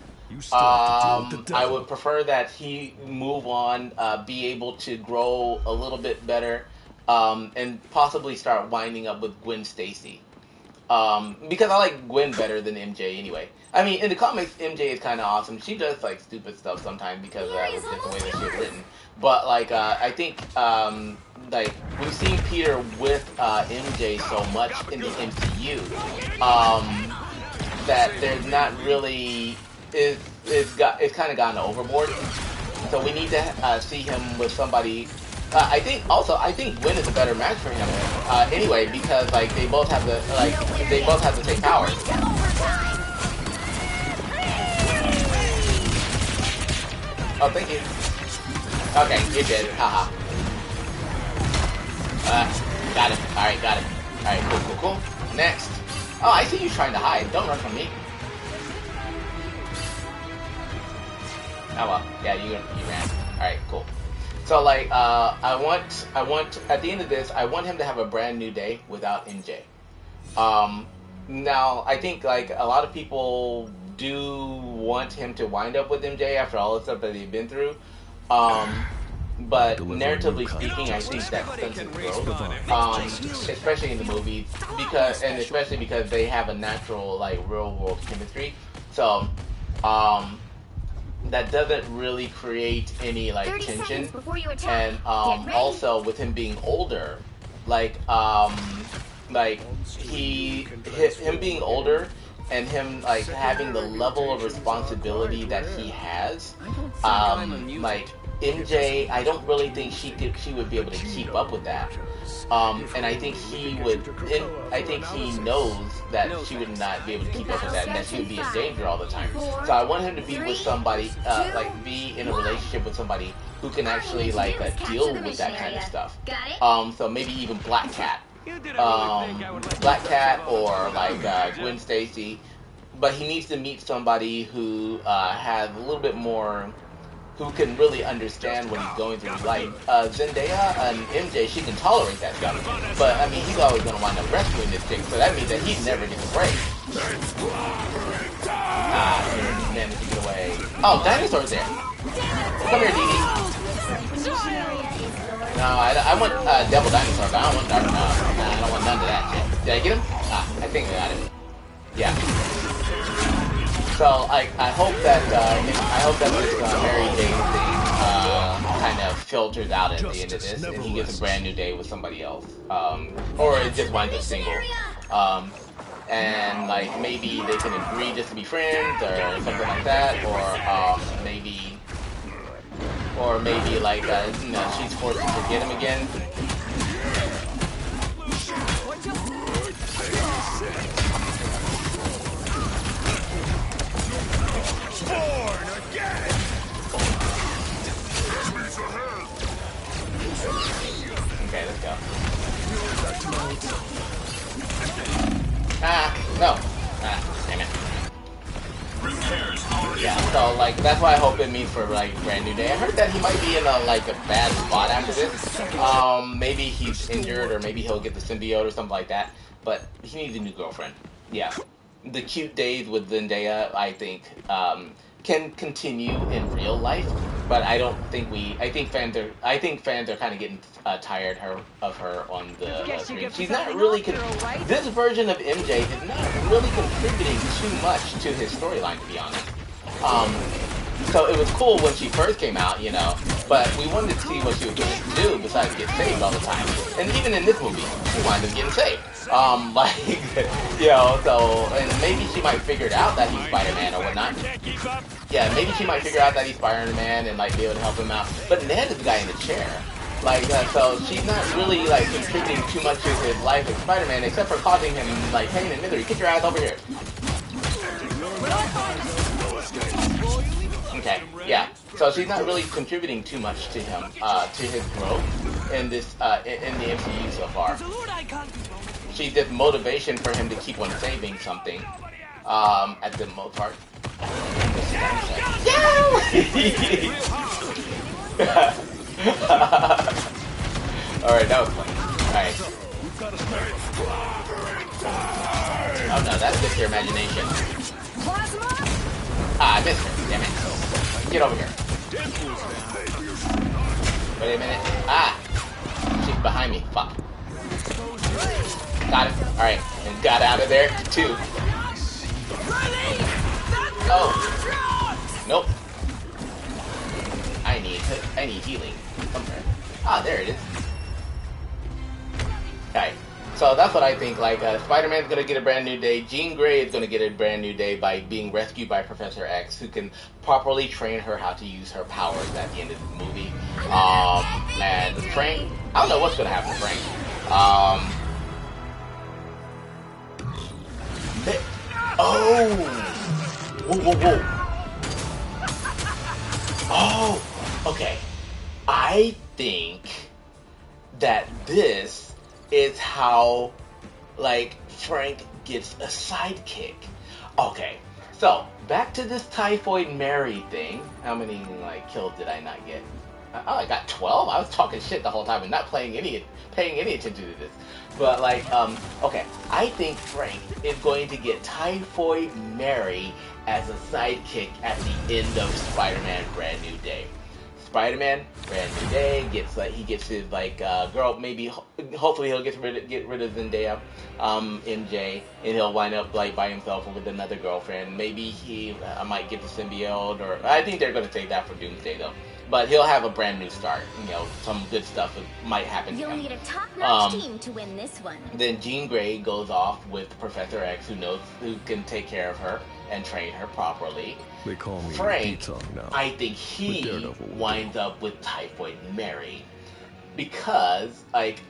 I would prefer that he move on, be able to grow a little bit better, and possibly start winding up with Gwen Stacy. Because I like Gwen better than MJ anyway. I mean, in the comics, MJ is kind of awesome. She does like stupid stuff sometimes because that was just the way that she was written. But like, I think like we've seen Peter with MJ so much in the MCU that there's not really it's kind of gotten overboard. So we need to see him with somebody. I think Gwen is a better match for him anyway because like they both have the same powers. Oh, thank you. Okay, you did. Haha. Got him. Alright, got him. Alright, cool. Next. Oh, I see you trying to hide. Don't run from me. Oh well. Yeah, you ran. Alright, cool. So like, I want at the end of this, I want him to have a brand new day without MJ. Now, I think like a lot of people do want him to wind up with MJ after all the stuff that they've been through. But narratively speaking, I think that doesn't grow, especially in the movie, especially because they have a natural, like, real-world chemistry. So, that doesn't really create any, like, tension. And, also, with him being older, like, him being older and him, like, having the level of responsibility that he has, like, MJ, I don't really think she would be able to keep up with that. And I think he knows that she would not be able to keep up with that and that she would be in danger all the time. So I want him to be with somebody, be in a relationship with somebody who can actually, like, deal with that kind of stuff. So maybe even Black Cat. Black Cat or, like, Gwen Stacy. But he needs to meet somebody who has a little bit more, who can really understand what he's going through. Like, Zendaya and MJ, she can tolerate that stuff. But, I mean, he's always going to wind up rescuing this chick, so that means that he never gets a break. He managed to get away. Oh, Dinosaur's there. Come here, Dee Dee. No, I want Devil Dinosaur, but I don't want Dark. I don't want none of that shit. Did I get him? I think I got him. Yeah. So I hope that this Mary Jane thing kind of filters out at the end of this, and he gets a brand new day with somebody else, or it just winds up single, and like maybe they can agree just to be friends or something like that, or maybe like she's forced to forget him again. Okay, let's go. No. Damn it. Yeah, so like that's why I hope it means for like brand new day. I heard that he might be in a bad spot after this. Maybe he's injured or maybe he'll get the symbiote or something like that. But he needs a new girlfriend. Yeah. the cute days with Zendaya, I think, can continue in real life. But I don't think I think fans are kind of getting tired of her on the screen. She's not really. This version of MJ is not really contributing too much to his storyline, to be honest. So it was cool when she first came out, you know, but we wanted to see what she was going to do besides get saved all the time. And even in this movie, she wound up getting saved. Like, you know, so, and maybe she might figure it out that he's Spider-Man or whatnot. Yeah, maybe she might figure out that he's Spider-Man and, like, be able to help him out. But Ned is the guy in the chair. Like, so she's not really, like, contributing too much to his life as Spider-Man, except for causing him, like, pain and misery. Get your ass over here. Okay, yeah. So she's not really contributing too much to him, to his growth in this, in the MCU so far. She's just motivation for him to keep on saving something, at the most part. Alright, that was funny. Alright. Oh no, that's just your imagination. Ah, I missed her. Damn it. Get over here. Wait a minute. Ah! She's behind me. Fuck. Got it. Alright. And got out of there, too. Oh. Nope. I need healing. Somewhere. Ah, there it is. Alright. So that's what I think, like, Spider-Man's gonna get a brand new day. Jean Grey is gonna get a brand new day by being rescued by Professor X, who can properly train her how to use her powers at the end of the movie. Man, Frank, I don't know what's gonna happen to Frank. Oh! Whoa. Oh! Okay. I think that this is how, like, Frank gets a sidekick. Okay, so back to this Typhoid Mary thing. How many, like, kills did I not get? Oh, I got 12? I was talking shit the whole time and not paying any attention to this. But, like, okay, I think Frank is going to get Typhoid Mary as a sidekick at the end of Spider-Man Brand New Day. Spider-Man, Brand New Day, he gets his, like, girl, maybe, hopefully he'll get rid of Zendaya, MJ, and he'll wind up, like, by himself with another girlfriend. Maybe he might get the symbiote, or, I think they're going to save that for Doomsday, though. But he'll have a brand new start, you know, some good stuff might happen to him. You'll need a top-notch team to win this one. Then Jean Grey goes off with Professor X, who can take care of her and train her properly. They call me Frank, now. I think he winds up with Typhoid Mary because, like,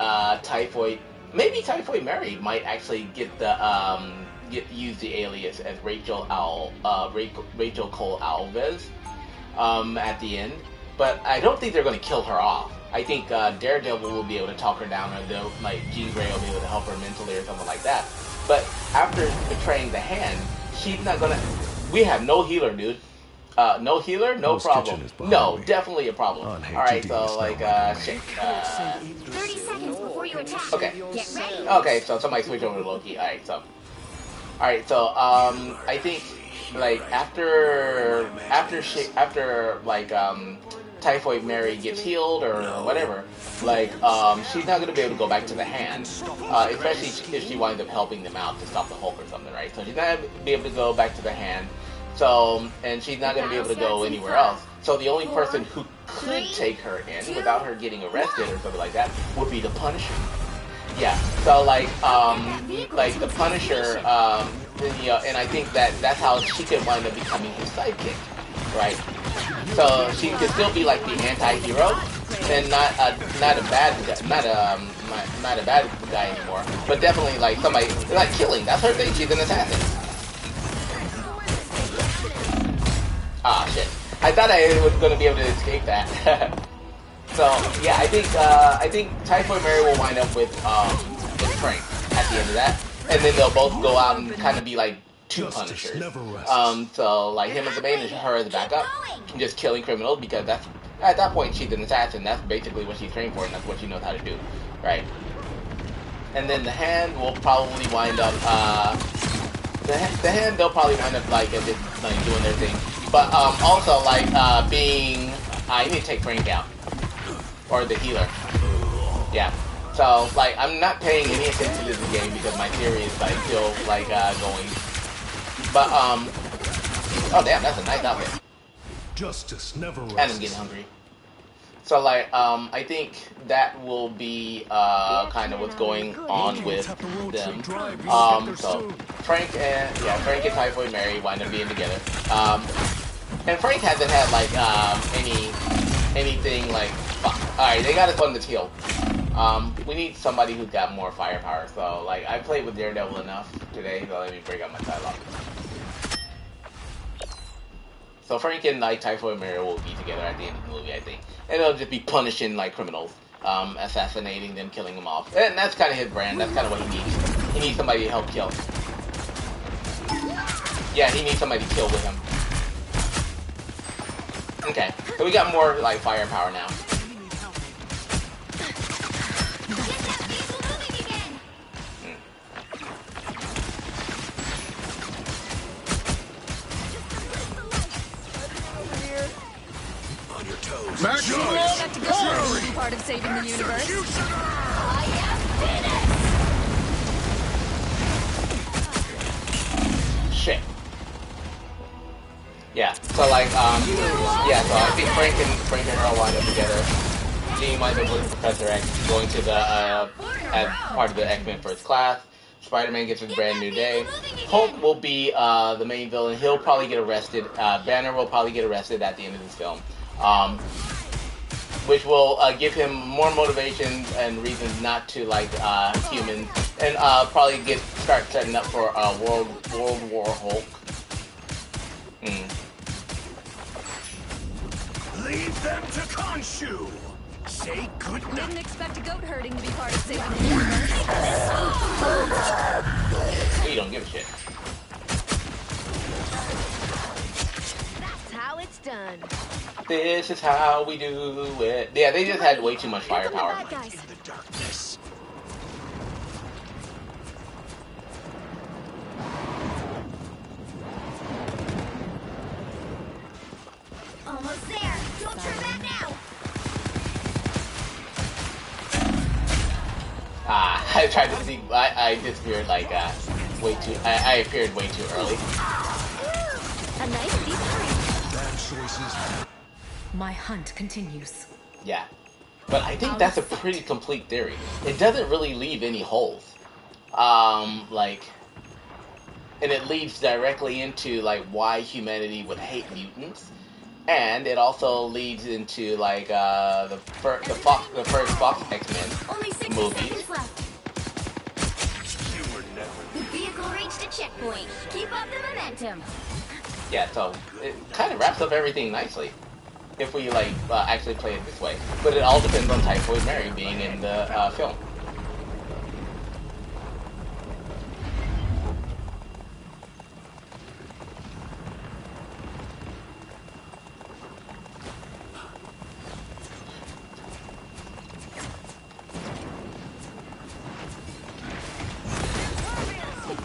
maybe Typhoid Mary might actually use the alias as Rachel Cole Alves at the end, but I don't think they're going to kill her off. I think Daredevil will be able to talk her down, or they'll, like, Jean Grey will be able to help her mentally or something like that. But after betraying the Hand, she's not gonna. We have no healer, dude. No healer, no problem. No, definitely a problem. Alright, so, like, shit. 30 seconds before you attack. Okay. Get ready. Okay, so somebody switch over to Loki. Alright, so I think, like, after Typhoid Mary gets healed or whatever, like, she's not gonna be able to go back to the Hand, especially if she winds up helping them out to stop the Hulk or something, right? So she's not gonna be able to go back to the Hand. So, and she's not going to be able to go anywhere else. So the only person who could take her in without her getting arrested or something like that would be the Punisher. Yeah. So, like the Punisher, you know, and I think that's how she could wind up becoming his sidekick, right? So she could still be like the anti-hero and not a bad guy anymore, but definitely like somebody like killing. That's her thing. She's an assassin. Ah, shit. I thought I was going to be able to escape that. So, yeah, I think Typhoid Mary will wind up with Frank at the end of that. And then they'll both go out and kind of be like two Punishers. So, like, him as the main and her as the backup. Just killing criminals, because that's, at that point, she's an assassin. That's basically what she's trained for, and that's what she knows how to do. Right? And then the Hand will probably wind up, the hand they'll probably wind up like just like doing their thing, but also like being I need to take Frank out or the healer. Yeah. So like I'm not paying any attention to the game because my theory is like still like going. But oh damn, that's a nice outfit. Justice never rests. And I'm getting hungry. So like I think that will be kind of what's going on with them. So Frank and Typhoid Mary wind up being together. And Frank hasn't had like anything like fuck. Alright, they got us on the teal. We need somebody who's got more firepower. So like I played with Daredevil enough today, so let me break out my dialogue. So Frank and like Typhoid Mary will be together at the end of the movie, I think. And they'll just be punishing like criminals, assassinating them, killing them off. And that's kind of his brand. That's kind of what he needs. He needs somebody to help kill. Yeah, he needs somebody to kill with him. Okay, so we got more like firepower now. Got to go be part of saving the universe. I am finished. Shit. Yeah. So like yeah. So I think Frank and Earl wind up together. Jean winds up with Professor X, going to the as part of the X-Men First Class. Spider-Man gets his brand new day. Hulk will be the main villain. He'll probably get arrested. Banner will probably get arrested at the end of this film. Which will give him more motivation and reasons not to like humans, and probably start setting up for World War Hulk. Leave them to Khonshu. Say goodnight. Didn't expect a goat herding to be part of saving the universe. We don't give a shit. That's how it's done. This is how we do it. Yeah, they just had way too much firepower. In the darkness. Almost there. Don't turn back now. I tried to see. I disappeared like way too. I appeared way too early. A nice deep freeze. Bad choices. My hunt continues. Yeah, but I think that's a pretty complete theory. It doesn't really leave any holes. Like, and it leads directly into like why humanity would hate mutants, and it also leads into like the first Fox X-Men movies. The vehicle reached a checkpoint. Keep up the momentum. Yeah, so it kind of wraps up everything nicely if we like actually play it this way. But it all depends on Typhoid Mary being in the film.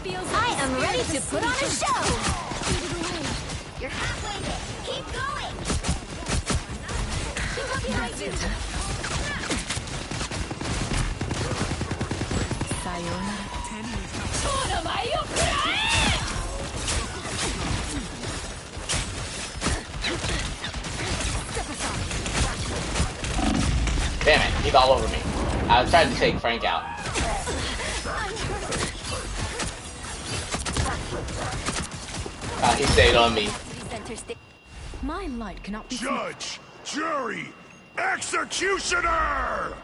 I am ready to put on a show. You're halfway there. Keep going. Keep up behind you. Damn it, he's all over me. I was trying to take Frank out. He stayed on me. My light cannot be Judge, jury, executioner!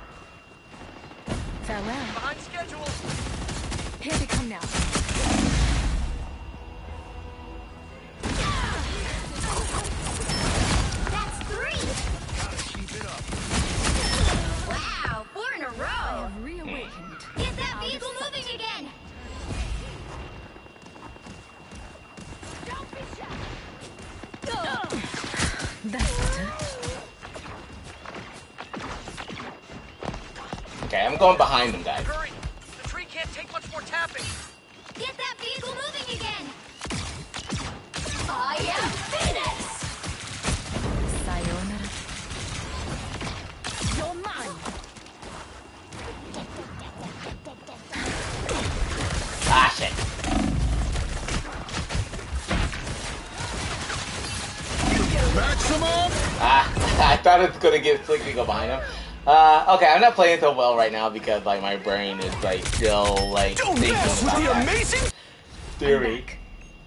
Farewell. Behind schedule. Here they come now. That's 3. Keep it up. Wow, 4 in a I row. am reawakened. Get that vehicle moving again. Don't be shy. That's better. Okay, I'm going behind them, guys. Hurry. The tree can't take much more tapping. Get that vehicle moving again. Maximum. I thought it was gonna get Slick to go behind him. Okay, I'm not playing so well right now because like my brain is like still like Don't thinking mess with about the that amazing theory.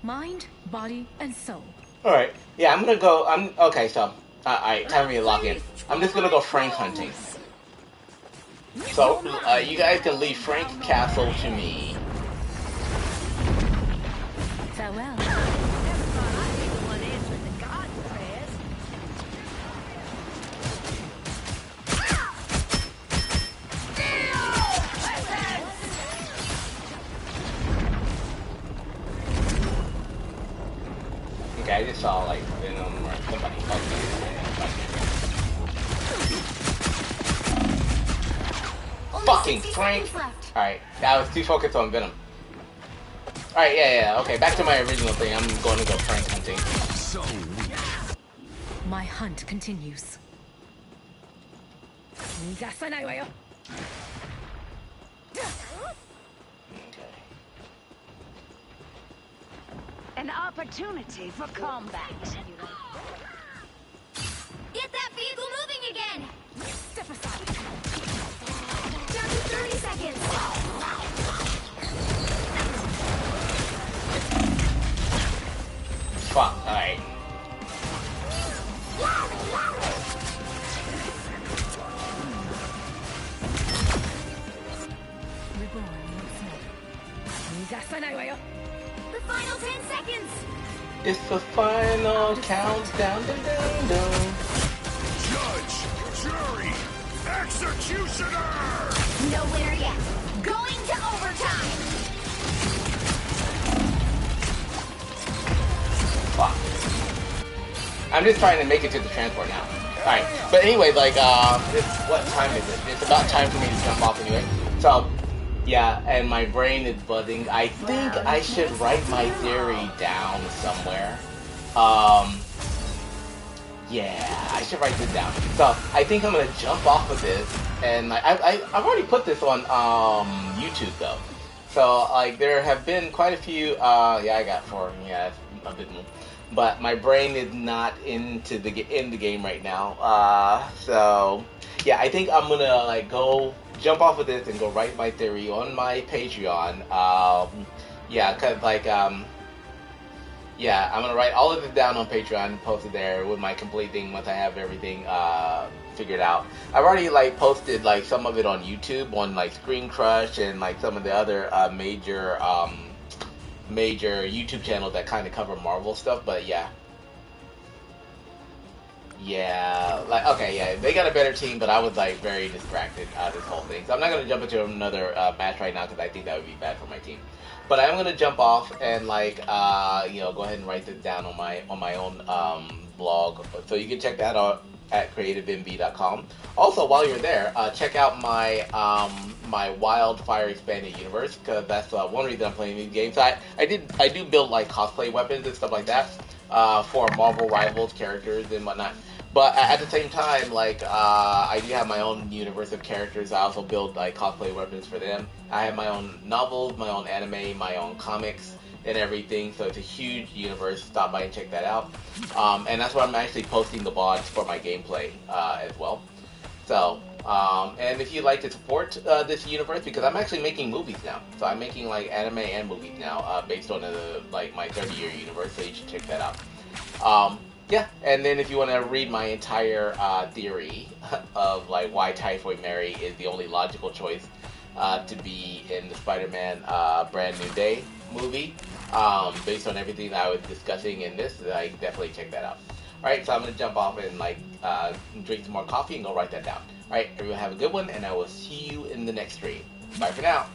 Mind, body, and soul. All right, yeah, I'm gonna go. Okay. So, alright, time for me to log in. I'm just gonna go Frank hunting. So, you guys can leave Frank Castle to me. Farewell. Okay, I just saw like Venom or somebody fucking Frank! Alright, I was too focused on Venom. Alright, yeah, okay, back to my original thing. I'm going to go Frank hunting. So weak. My hunt continues. An opportunity for combat. Get that vehicle moving again! Step aside. Down to 30 seconds. Fuck, alright. Reborn once more. The final 10 seconds! It's the final countdown. judge, jury, executioner! No winner yet. Going to overtime! Fuck. I'm just trying to make it to the transport now. Alright, but anyway, like, what time is it? It's about time for me to jump off anyway. So, yeah, and my brain is buzzing. I think I should write my theory down somewhere. Yeah, I should write this down. So, I think I'm gonna jump off of this, and like, I've already put this on, YouTube though. So, like, there have been quite a few, yeah, I got 4, yeah, a bit more. But my brain is not in the game right now. So yeah, I think I'm gonna like go jump off of this and go write my theory on my Patreon. Yeah, cause like yeah, I'm gonna write all of this down on Patreon and post it there with my complete thing once I have everything figured out. I've already like posted like some of it on YouTube on like Screen Crush and like some of the other major YouTube channels that kind of cover Marvel stuff, but yeah, like, okay, yeah, they got a better team, but I was like very distracted this whole thing, so I'm not gonna jump into another match right now because I think that would be bad for my team. But I'm gonna jump off and like you know, go ahead and write this down on my own blog, so you can check that out at creativemv.com. Also, while you're there, check out my my WildFIRE expanded universe, because that's one reason I'm playing these games. I do build like cosplay weapons and stuff like that for Marvel Rivals characters and whatnot. But at the same time, like I do have my own universe of characters. I also build like cosplay weapons for them. I have my own novels, my own anime, my own comics, and everything, so it's a huge universe. Stop by and check that out. And that's where I'm actually posting the VODs for my gameplay as well. So, and if you'd like to support this universe, because I'm actually making movies now, so I'm making like anime and movies now based on like my 30-year universe, so you should check that out. Yeah, and then if you want to read my entire theory of like why Typhoid Mary is the only logical choice to be in the Spider-Man Brand New Day movie, based on everything that I was discussing in this, I definitely check that out. Alright, so I'm going to jump off and like drink some more coffee and go write that down. Alright, everyone have a good one, and I will see you in the next stream. Bye for now.